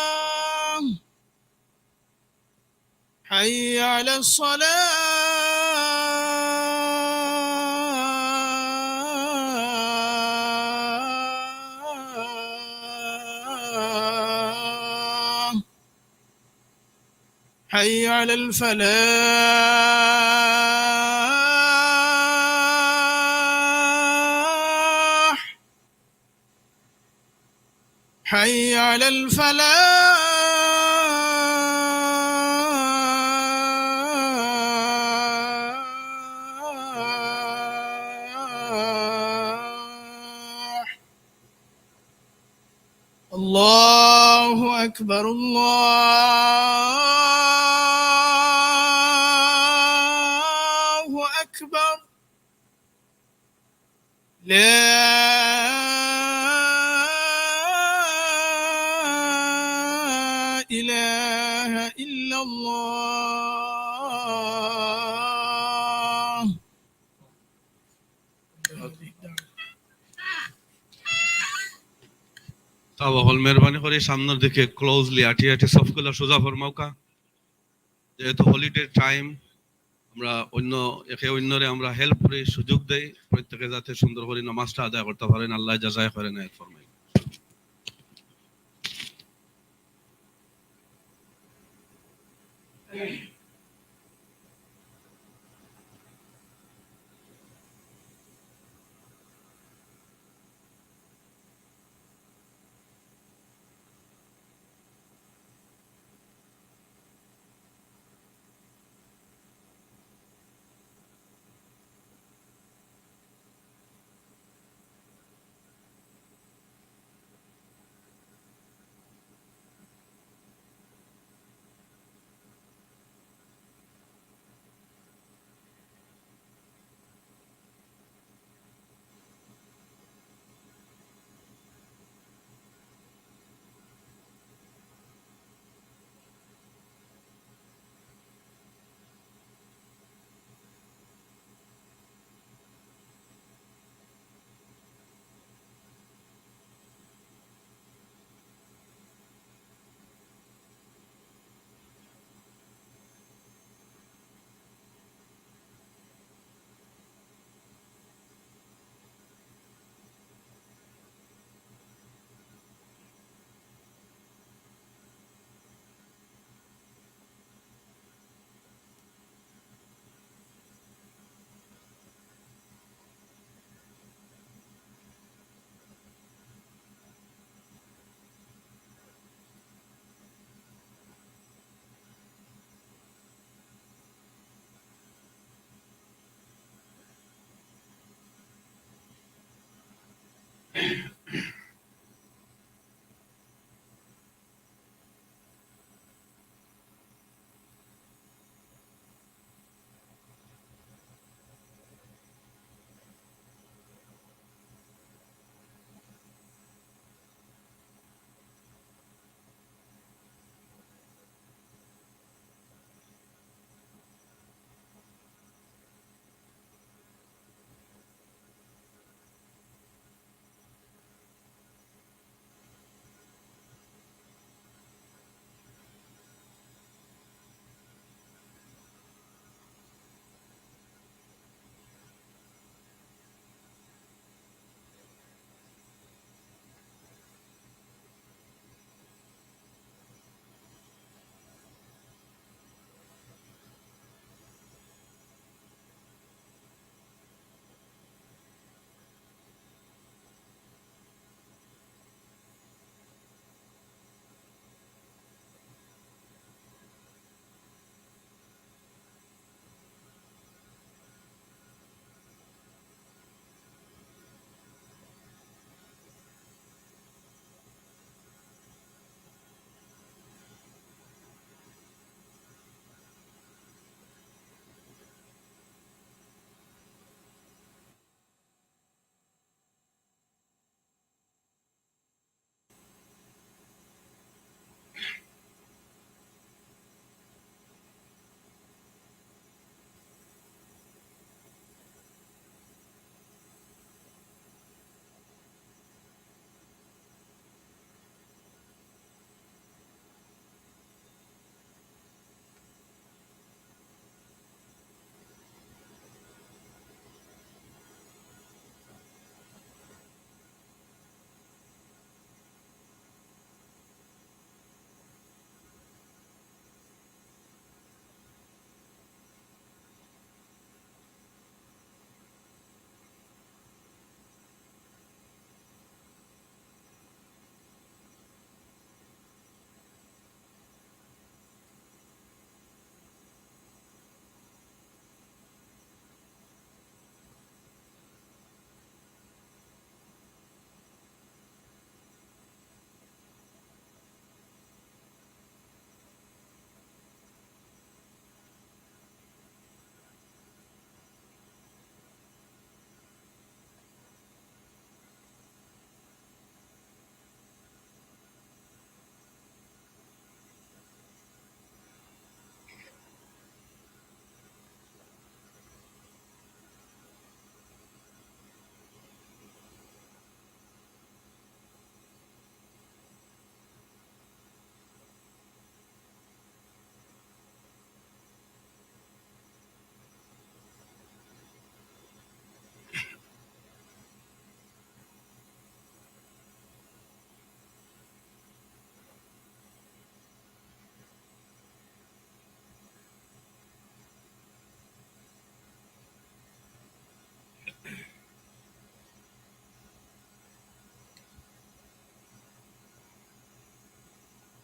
الصلاة حي على الصلاة حي على الفلاح حي على الفلاح الله أكبر الله أكبر لا إله إلا الله তাওয়াক্কুল মেহরবানি করে সামনের দিকে closely আটি সফগুলো সোজা ফরমাওকা। যেহেতু holiday time, আমরা একে অন্যরে আমরা হেল্প করে সুযোগ দেই, প্রত্যেকে যাতে সুন্দর করে নামাজটা আদায় করতে পারেন। আল্লাহ জাযায় করেন ফরমাই।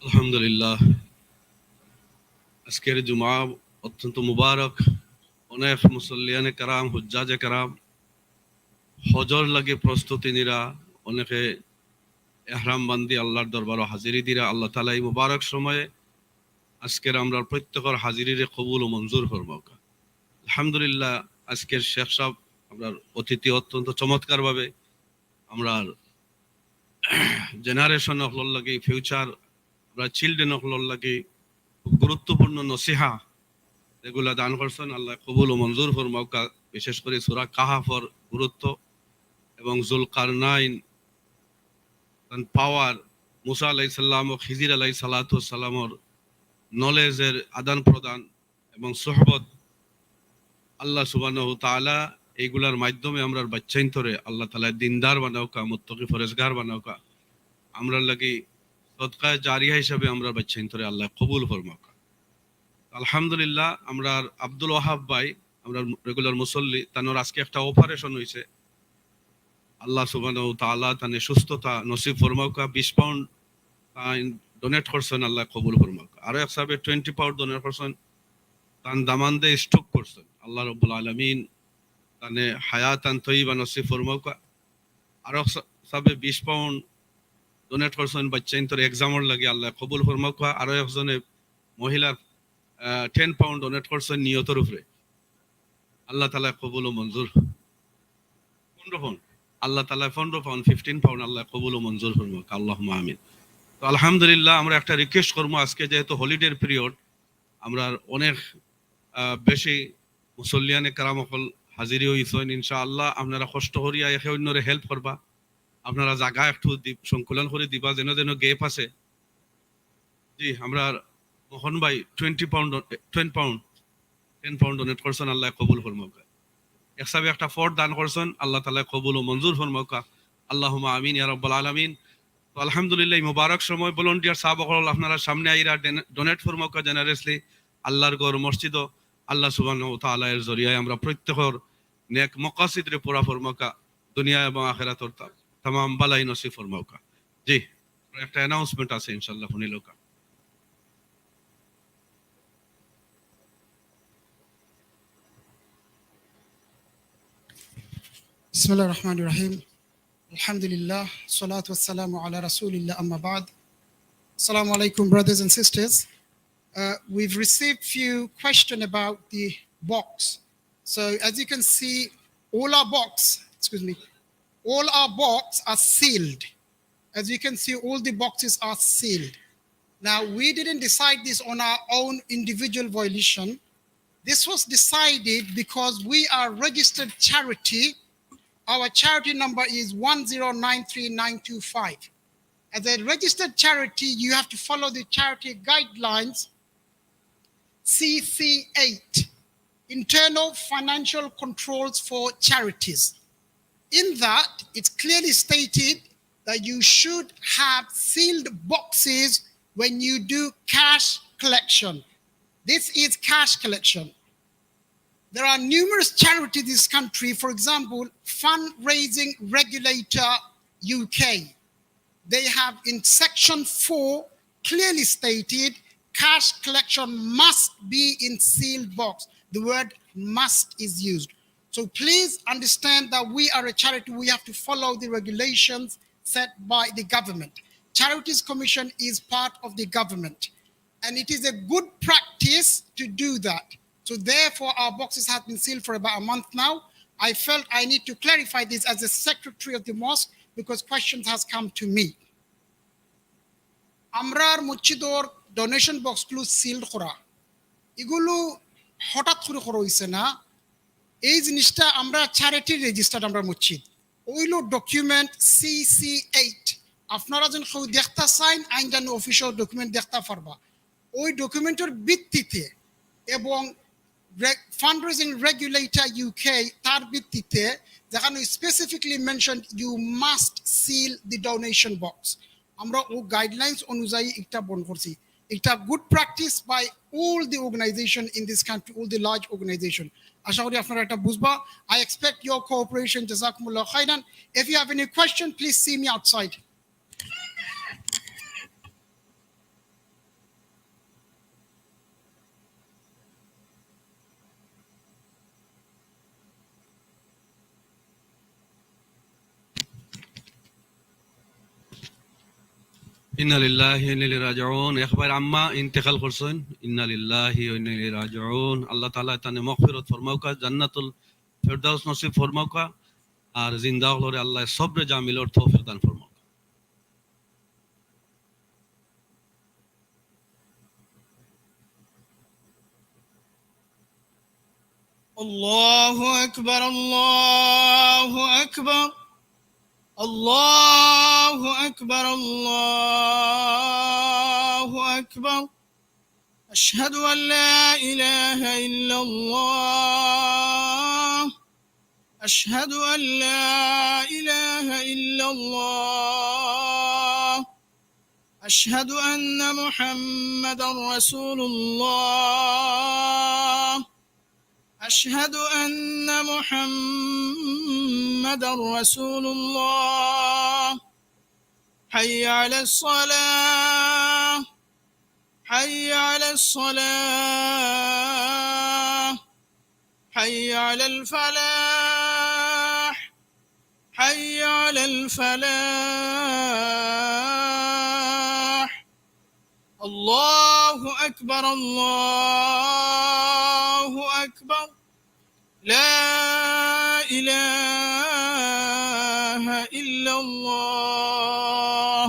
আলহামদুলিল্লাহ, আজকের জুমা অত্যন্ত মুবারক। অনেক মুসল্লিয়ানে কারাম, হুজ্জাজে কারাম হজর লাগে প্রস্তুতি নিরা, অনেকে এহরাম বান্দি আল্লাহর দরবার হাজিরি দিরা। আল্লাহ তাআলা এই মুবারক সময়ে আজকের আমরা প্রত্যেকের হাজিরিরে কবুল ও মঞ্জুর ফরমাউকা। আলহামদুলিল্লাহ, আজকের শেখ সাহেব আমরা অতিথি অত্যন্ত চমৎকার ভাবে আমরা জেনারেশন হল লাগে, ফিউচার আমরা চিলড্রেন হল লাগে গুরুত্বপূর্ণ নসিহা এগুলা দান করছেন। আল্লাহ কবুল ও মঞ্জুর ফরমাউকা। বিশেষ করে সূরা কাহাফর গুরুত্ব এবং জুলকারনাইন পাওয়ার, মুসা আলাইহিস সালাম ও খিজির আলাইহিস সালাতু ওয়াস সালামর নলেজের আদান প্রদান এবং সোহবত, আল্লাহ সুবহানাহু ওয়া তাআলা এইগুলার মাধ্যমে আমরা বাচ্চাইন ধরে আল্লাহ তাআলা দিনদার বানাওকা, মুত্তাকি ফরেজগার বানাওকা, আমরা লাগি সদকা জারিয়া হিসাবে আমরা বাচ্চাইন ধরে আল্লাহ কবুল ফরমাওকা। আলহামদুলিল্লাহ, আমরা আব্দুল ওয়াহাব ভাই, আমরা রেগুলার মুসল্লি, তানোর আজকে একটা অপারেশন হয়েছে। আল্লাহ সুবহানাহু ওয়া তাআলা তানে সুস্থতা নসিব ফরমাওকা। 20 পাউন্ড ডোনেট করছেন, আল্লাহ কবুল ফরমাওকা। আরো এক সাহেব 20 পাউন্ড ডোনেট করছেন, তান দামান্দে স্ট্রোক করছেন। আল্লাহ রাব্বুল আলামিন তানে হায়াতান তয়্যিবা নসিব ফরমাওকা। আরো সাহেব 20 পাউন্ড ডোনেট করছেন বাচ্চাইন তোর এক্সামর লাগে, আল্লাহ কবুল ফরমাওকা। আরো একজনে মহিলার 10 পাউন্ড ডোনেট করছেন নিয়তের উপরে, আল্লাহ তাআলা কবুল ও মঞ্জুর। 15 পাউন্ড, আল্লাহ তাআলা 15 পাউন্ড 15 পাউন্ড আল্লাহ কবুল ও মঞ্জুর ফরমাওকা। আল্লাহুম্মা আমিন। তো আলহামদুলিল্লাহ, আমরা একটা রিকোয়েস্ট করবো, আজকে যেহেতু হলিডের পিরিয়ড, আমরা অনেক বেশি মুসল্লিয়ানে কারাম হল হাজিরি হইছেন। ইনশাআল্লাহ আপনারা কষ্ট করিয়া একে অন্যরে হেল্প করবা, আপনারা জায়গা একটু সংকুলন করে দিবা, যেন যেন গেপ আছে। জি, আমরা মোহন ভাই 10 পাউন্ড ডোনেট করছেন, আল্লাহ কবুল ফরমাওকা। এক সাহেব একটা ফোর্ট দান করছেন, আল্লাহ তাআলা কবুল ও মঞ্জুর ফরমাওকা। আল্লাহুম্মা আমিন ইয়া রাব্বাল আলামিন। তো আলহামদুলিল্লাহ, মুবারক সময় ভলান্টিয়ার সাহাব হল আপনারা সামনে আইরা ডোনেট ফরমাওকা জেনারেসলি। আল্লাহর ঘর মসজিদ আল্লাহ সুবহানাহু ওয়া তাআলা এর জরিয়ায় আমরা প্রত্যেকের নেক মাকাসিদ রে পুরা ফরমাওকা, দুনিয়া এবং আখিরাতর तमाम বালাই নসিব ফরমাওকা। জি, একটা অ্যানাউন্সমেন্ট আছে ইনশাআল্লাহ শুনিলোকা। Bismillah ar-Rahman ar-Rahim. Alhamdulillah, salatu wassalamu ala rasulillah, amma ba'd. Assalamu alaikum, brothers and sisters. We've received few questions about the box. So as you can see, all our box are sealed. As you can see, all the boxes are sealed. Now, we didn't decide this on our own individual volition. This was decided because we are registered charity. Our charity number is 1093925. As a registered charity, you have to follow the charity guidelines CC8, Internal Financial Controls for Charities. In that, it's clearly stated that you should have sealed boxes when you do cash collection. This is cash collection. There are numerous charities in this country, for example, Fundraising Regulator UK. They have in section 4 clearly stated cash collection must be in sealed box. The word must is used. So please understand that we are a charity. We have to follow the regulations set by the government. Charities Commission is part of the government, and it is a good practice to do that. So therefore, our boxes have been sealed for about a month now. I felt I need to clarify this as a secretary of the mosque because questions has come to me. Amrar Muchidor donation box plus sealed khora. Igulu হঠাৎ করে হইছে না, এই জিনিসটা আমরা charity registered আমরা মসজিদ ওইলো document CC8 আপনারা যখন কেউ দেখতে চান আইন জানি অফিসিয়াল ডকুমেন্ট দেখতে পারবা। ওই ডকুমেন্টের ভিত্তিতে এবং ফান্ডরেজিং রেগুলেটর UK তার ভিত্তিতে যেখানে specifically mention you must seal the donation box, আমরা ও গাইডলাইন্স অনুযায়ী এটা বন্ধ করছি। এটা good practice by all the organization in this country, all the large organization. আশা করি আপনারা এটা বুঝবা। I expect your cooperation. Jazakumullah khairan. If you have any question, please see me outside. ইন্না লিল্লাহি ওয়া ইন্না ইলাইহি রাজিউন। একবার আম্মা ইন্তেকাল করছেন, ইন্না লিল্লাহি ওয়া ইন্না ইলাইহি রাজিউন। আল্লাহ তাআলা তানে মাগফিরাত ফরমাউকা, জান্নাতুল ফেরদাউস নসিব ফরমাউকা, আর জিন্দা হলরে আল্লাহ সবরে জামিলর তৌফিক দান ফরমাউকা। الله أكبر الله أكبر الله أكبر الله أكبر أشهد أن لا إله إلا الله أشهد أن لا إله إلا الله أشهد أن محمدا رسول الله أشهد أن محمدا رسول الله حي على الصلاة حي على الصلاة حي على الفلاح حي على الفلاح الله أكبر الله أكبر لا إله إلا الله.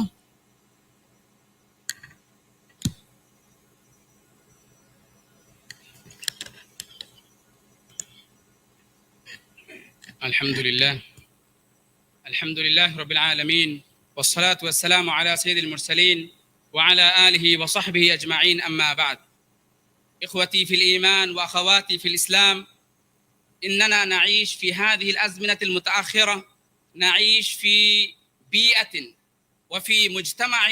الحمد لله رب العالمين، والصلاة والسلام على سيد المرسلين وعلى آله وصحبه أجمعين، أما بعد. إخوتي في الإيمان وأخواتي في الإسلام، إننا نعيش في هذه الأزمنة المتأخرة، نعيش في بيئة وفي مجتمع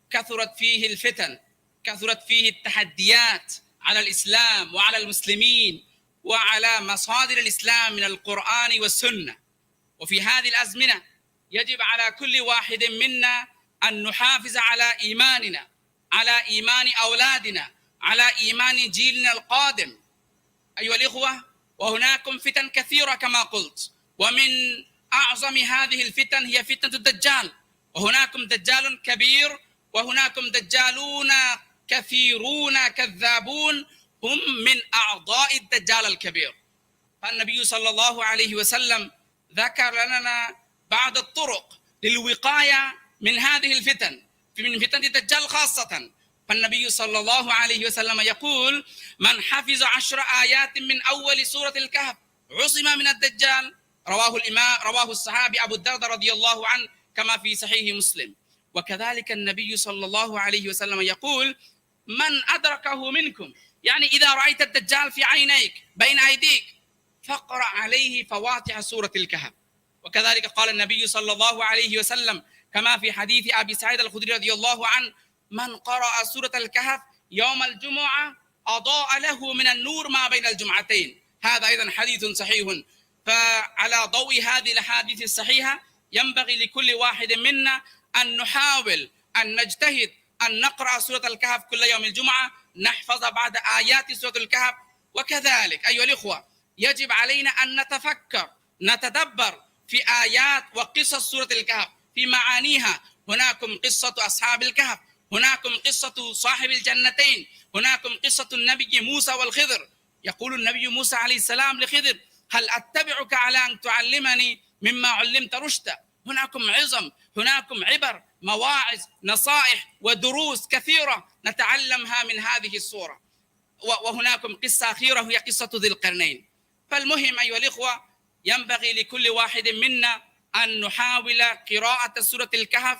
كثرت فيه الفتن، كثرت فيه التحديات على الإسلام وعلى المسلمين وعلى مصادر الإسلام من القرآن والسنة. وفي هذه الأزمنة يجب على كل واحد منا أن نحافظ على إيماننا، على إيمان أولادنا، على إيمان جيلنا القادم. أيها الإخوة، وهناكم فتن كثيرة كما قلت، ومن أعظم هذه الفتن هي فتنة الدجال. وهناكم دجال كبير، وهناكم دجالون كثيرون كذابون هم من أعضاء الدجال الكبير. فالنبي صلى الله عليه وسلم ذكر لنا بعض الطرق للوقاية من هذه الفتن، من فتنة الدجال خاصة. فالنبي صلى الله عليه وسلم يقول: من حفظ 10 آيات من أول سورة الكهف عصم من الدجال. رواه الصحابي أبو الدرداء رضي الله عنه كما في صحيح مسلم. وكذلك النبي صلى الله عليه وسلم يقول: من أدركه منكم، يعني إذا رأيت الدجال في عينيك بين أيديك فاقرأ عليه فواتح سورة الكهف. وكذلك قال النبي صلى الله عليه وسلم كما في حديث أبي سعيد الخدري رضي الله عنه: من قرأ سورة الكهف يوم الجمعة أضاء له من النور ما بين الجمعتين. هذا أيضا حديث صحيح. فعلى ضوء هذه الأحاديث الصحيحة ينبغي لكل واحد منا أن نحاول أن نجتهد أن نقرأ سورة الكهف كل يوم الجمعة، نحفظ بعض آيات سورة الكهف. وكذلك أيها الإخوة، يجب علينا أن نتفكر نتدبر في آيات وقصص سورة الكهف، في معانيها. هناكم قصة أصحاب الكهف، هناكم قصة صاحب الجنتين، هناكم قصة النبي موسى والخضر. يقول النبي موسى عليه السلام لخضر: هل أتبعك على أن تعلمني مما علمت رشدا. هناكم عظم، هناكم عبر، مواعظ، نصائح ودروس كثيرة نتعلمها من هذه السورة. وهناكم قصة أخيرة هي قصة ذي القرنين. فالمهم أيها الإخوة، ينبغي لكل واحد منا أن نحاول قراءة سورة الكهف،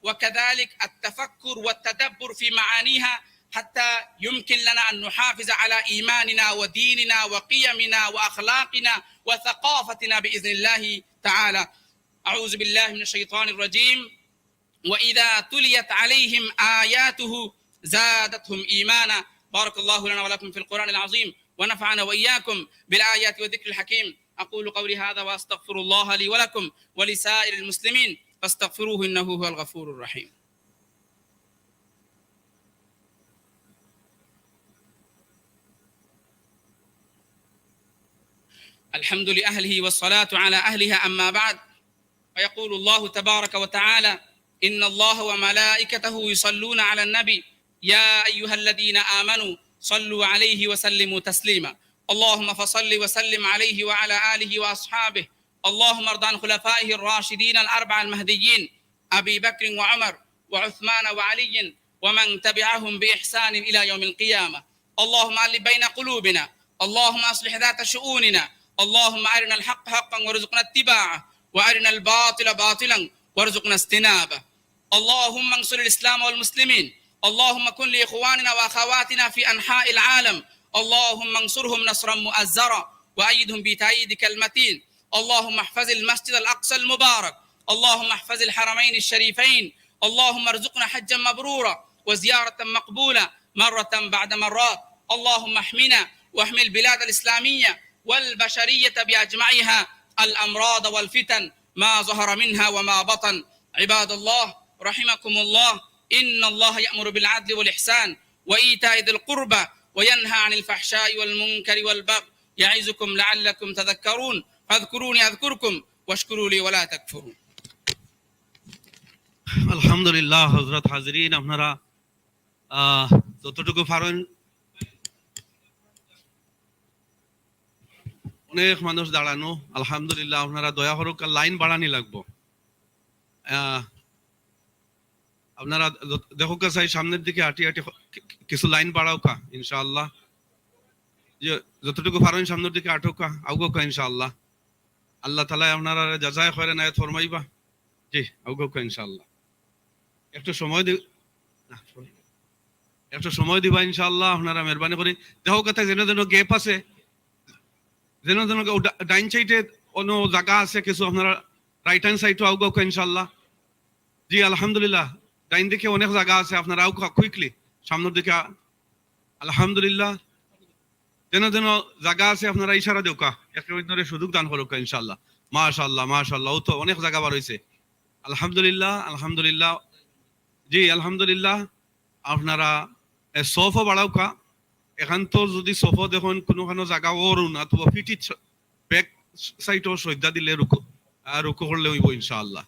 وكذلك التفكر والتدبر في معانيها، حتى يمكن لنا أن نحافظ على إيماننا وديننا وقيمنا وأخلاقنا وثقافتنا بإذن الله تعالى. أعوذ بالله من الشيطان الرجيم. وإذا تليت عليهم آياته زادتهم إيمانا. بارك الله لنا ولكم في القرآن العظيم، ونفعنا وإياكم بالآيات والذكر الحكيم. أقول قولي هذا وأستغفر الله لي ولكم ولسائر المسلمين فاستغفروه إنه هو الغفور الرحيم. الحمد لأهله والصلاة على أهلها، أما بعد. فيقول الله تبارك وتعالى: إن الله وملائكته يصلون على النبي يا أيها الذين آمنوا صلوا عليه وسلموا تسليما اللهم فصل وسلم عليه وعلى آله وأصحابه اللهم ارض عن خلفائه الراشدين الأربعة المهديين أبي بكر وعمر وعثمان وعلي ومن تبعهم بإحسان إلى يوم القيامة اللهم ألف بين قلوبنا اللهم أصلح ذات شؤوننا اللهم أرنا الحق حقا وارزقنا اتباعه وأرنا الباطل باطلا وارزقنا اجتنابه اللهم انصر الإسلام والمسلمين اللهم كن لإخواننا وأخواتنا في أنحاء العالم اللهم انصرهم نصرا مؤزرا وأيدهم بتأييدك المتين اللهم احفظ المسجد الأقصى المبارك اللهم احفظ الحرمين الشريفين اللهم ارزقنا حجا مبرورا وزيارة مقبولة مرة بعد مرات اللهم احمنا واحمي البلاد الإسلامية والبشرية بأجمعها الأمراض والفتن ما ظهر منها وما بطن عباد الله رحمكم الله إن الله يأمر بالعدل والإحسان وإيتاء ذي القربى وينهى عن الفحشاء والمنكر والبغي يعظكم لعلكم تذكرون فاذكروني أذكركم واشكروا لي ولا تكفرون আলহামদুলিল্লাহ হযরত হাজরিন আপনারা যতটুকু পারেন অনেক মানুষ দাঁড়ানো আলহামদুলিল্লাহ আপনারা দয়া করুক লাইন বাড়ানি লাগবো আপনারা দেখো চাই সামনের দিকে হাঁটি হাঁটি কিছু লাইন বাড়াও কা ইনশাআল্লাহ যে যতটুকু পারেন সামনের দিকে আটো কা আউগো কা ইনশাআল্লাহ আল্লাহ তাআলা আপনারা জাযায়ে খয়রান আয়াত ফরমাইবা জি আউগো কা ইনশাআল্লাহ একটু সময় দিবা ইনশাআল্লাহ আপনারা মেহরবানি করে দেখো কথা যেন যেন গ্যাপ আছে যেন যেন ডাইন সাইডে অন্য জায়গা আছে কিছু আপনারা রাইট হ্যান্ড সাইডে আউগো কা ইনশাআল্লাহ জি আলহামদুলিল্লাহ ডাইন দিকে অনেক জায়গা আছে আপনারা আউগো কুইকলি সামনের দিকে আলহামদুলিল্লাহ যেন যেন জায়গা আছে আপনারা ইশারা দেও কা একটা ধরে সুযোগ দান করো কা ইনশাআল্লাহ মাশাআল্লাহ মাশাআল্লাহ ও তো অনেক জায়গা বার হইছে আলহামদুলিল্লাহ আলহামদুলিল্লাহ জি আলহামদুলিল্লাহ আপনারা সোফা বাড়াও কা এখান তো যদি সোফা দেখুন কোনো জায়গা ওরও না তো ফিটি ব্যাক সাইডও শ্রদ্ধা দিলে রুকু করলে হইব ইনশাআল্লাহ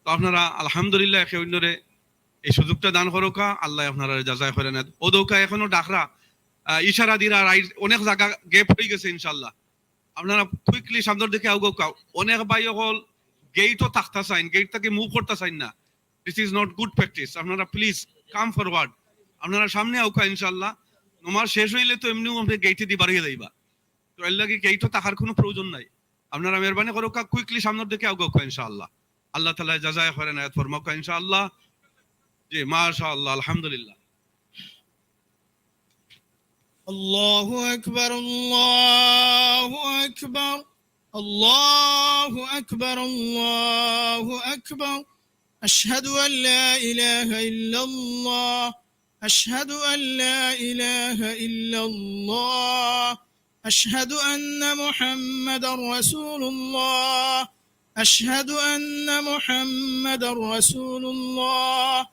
তো আপনারা আলহামদুলিল্লাহ একে অন্যরে এই সুযোগটা দান করো কা আল্লাহ আপনারা জাযায়ে খয়রান ও দৌকা এখনো ডাকরা ইশারা দিরা অনেক জায়গা গ্যাপ হয়ে গেছে ইনশাআল্লাহ আপনারা কুইকলি সামনের দিকে আউগো কা অনেক ভাই হল গেটও থাকতা চাইন গেটটাকে মুভ করতে চাইন না this is not good practice আপনারা প্লিজ কাম ফরওয়ার্ড আপনারা সামনে আউকা ইনশাআল্লাহ নমাজ শেষ হইলে তো এমনিও আপনি গেটে দিয়ে বাড়িয়ে যাইবা তো এর লাগি গেটও থাকার কোনো প্রয়োজন নাই আপনারা মেহরবানি করো কা কুইকলি সামনের দিকে আউগো কা ইনশাআল্লাহ আল্লাহ তাআলা জাযায়ে খয়রান আয়াত ফরমাও কা ইনশাআল্লাহ জি মাশাআল্লাহ আলহামদুলিল্লাহ আল্লাহু আকবার আল্লাহু আকবার আল্লাহু আকবার আল্লাহু আকবার أشهد أن لا إله إلا الله أشهد أن لا إله إلا الله أشهد أن محمد رسول الله أشهد أن محمد رسول الله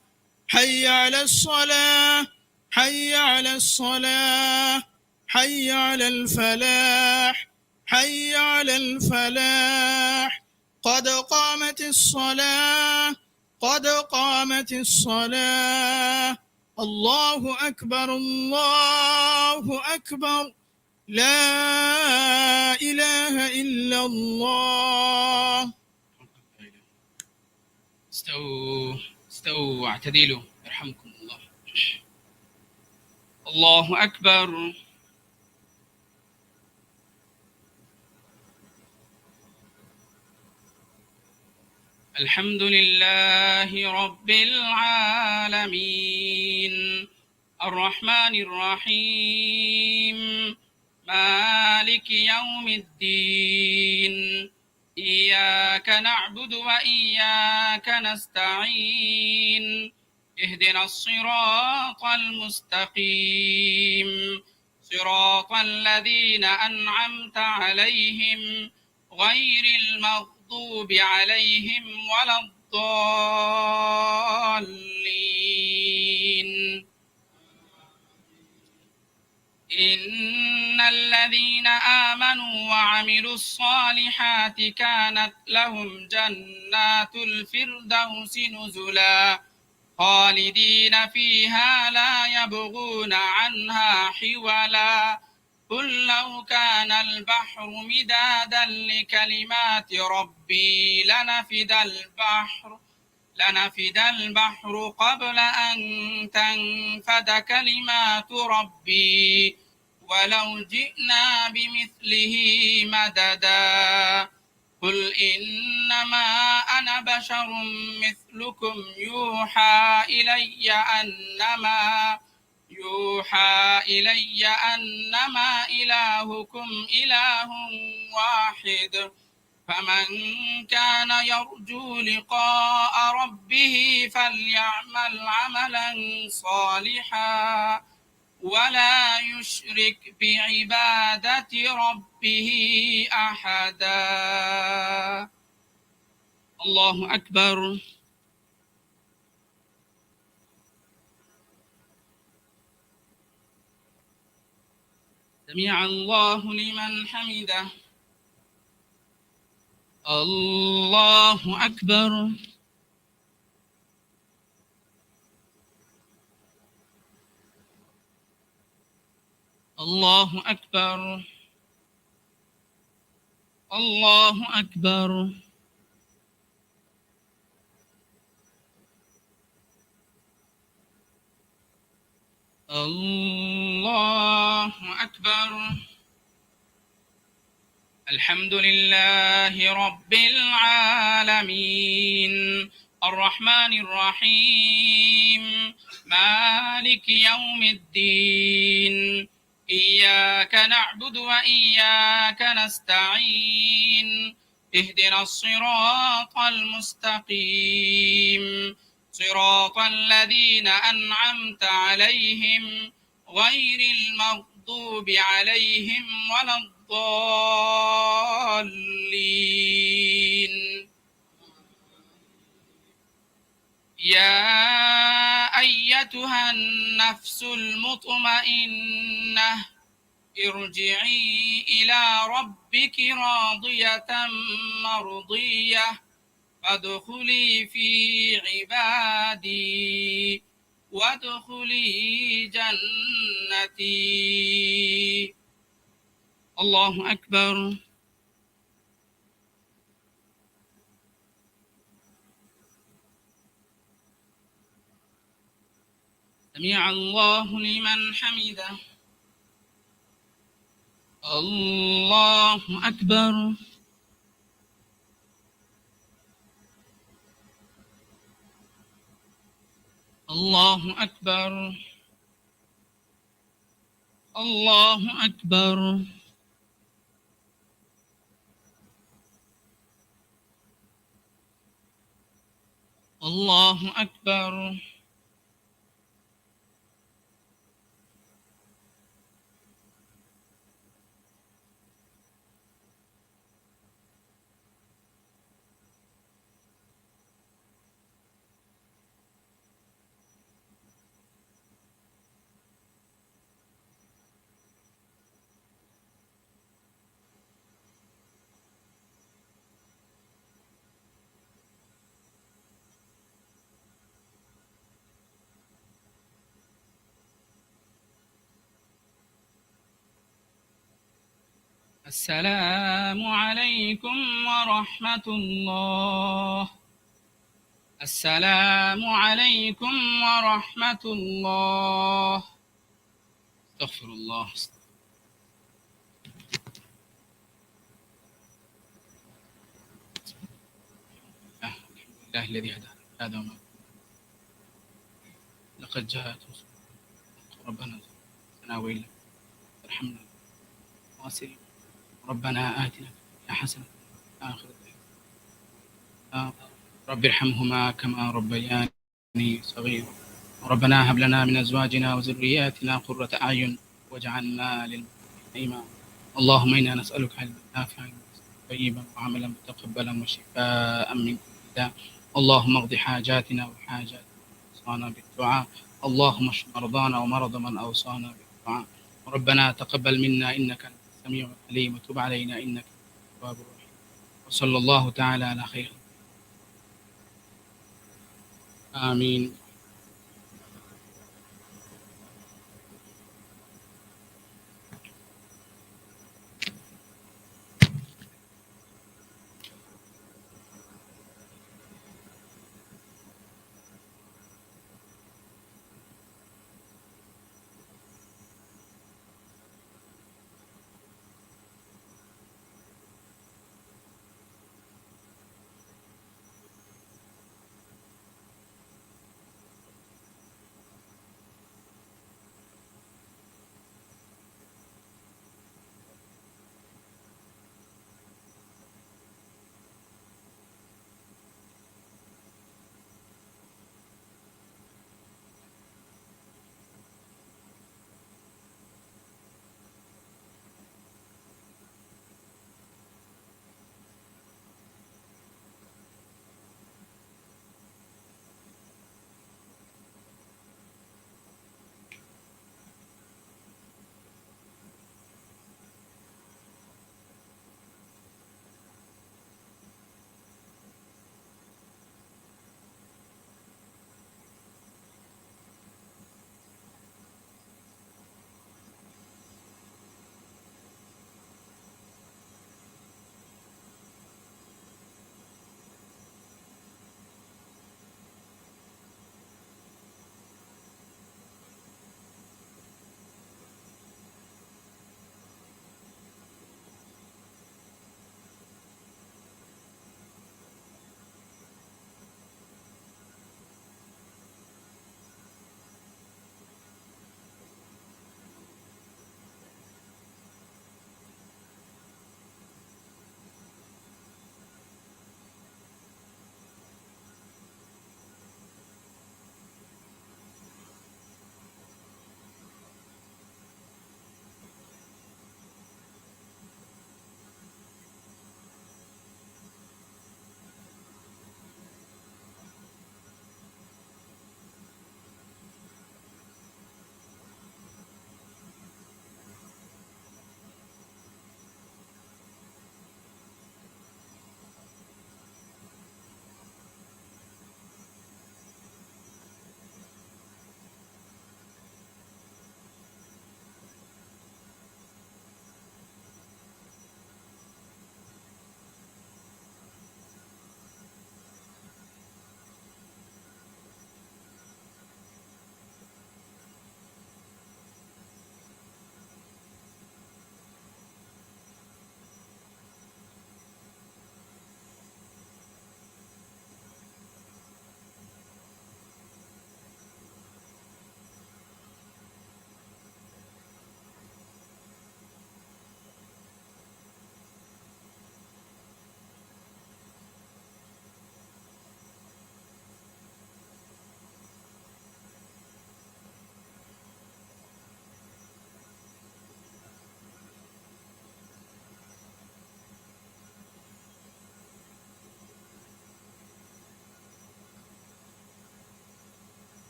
حي على الصلاة حي على الصلاة حي على الفلاح حي على الفلاح قد قامت الصلاة قد قامت الصلاة الله أكبر الله أكبر لا إله إلا الله استووا واعتدلوا يرحمكم الله الله أكبر الحمد لله رب العالمين الرحمن الرحيم مالك يوم الدين إياك نعبد وإياك نستعين اهدنا الصراط المستقيم صراط الذين أنعمت عليهم غير المغضوب عليهم ولا الضالين إن الذين آمنوا وعملوا الصالحات كانت لهم جنات الفردوس نزلا خالدين فيها لا يبغون عنها حولا قل لو كان البحر مدادا لكلمات ربي لنفد البحر قبل أن تنفد كلمات ربي ولو جئنا بمثله مددا قل إنما أنا بشر مثلكم يوحى إلي أنما إلهكم إله واحد فمن كان يرجو لقاء ربه فليعمل عملا صالحا ولا يشرك بعبادة ربه أحدا. الله أكبر. سمع الله لمن حمده. الله أكبر. الله أكبر. الله أكبر. الله أكبر. الحمد لله رب العالمين الرحمن الرحيم مالك يوم الدين إياك نعبد وإياك نستعين اهدنا الصراط المستقيم صراط الذين أنعمت عليهم غير المغضوب عليهم ولا الضالين. يا أيتها النفس المطمئنة ارجعي إلى ربك راضية مرضية فادخلي في عبادي وادخلي جنتي. الله أكبر. سمع الله لمن حمده. الله أكبر. الله أكبر. الله أكبر. الله أكبر. السلام عليكم ورحمة الله. السلام عليكم ورحمة الله. استغفر الله. الحمد لله الذي هدانا هذا ما لقد جاءت رسل ربنا تناويل ارحمنا واسرين ربنا آتنا يا حسنة آخرة رب ارحمهما كما ربياني صغيرا ربنا هب لنا من أزواجنا وذرياتنا قرة أعين واجعلنا للمتقين إماما. اللهم إنا نسألك علما نافعا طيبا وعملا متقبلا وشفاء من كل داء. اللهم اقض حاجاتنا وحاجات أوصانا بالدعاء. اللهم اشف مرضانا ومرض من أوصانا بالدعاء. ربنا تقبل منا إنك أنت السميع العليم وتب علينا إنك أنت التواب الرحيم وصلى الله تعالى على خير. آمين.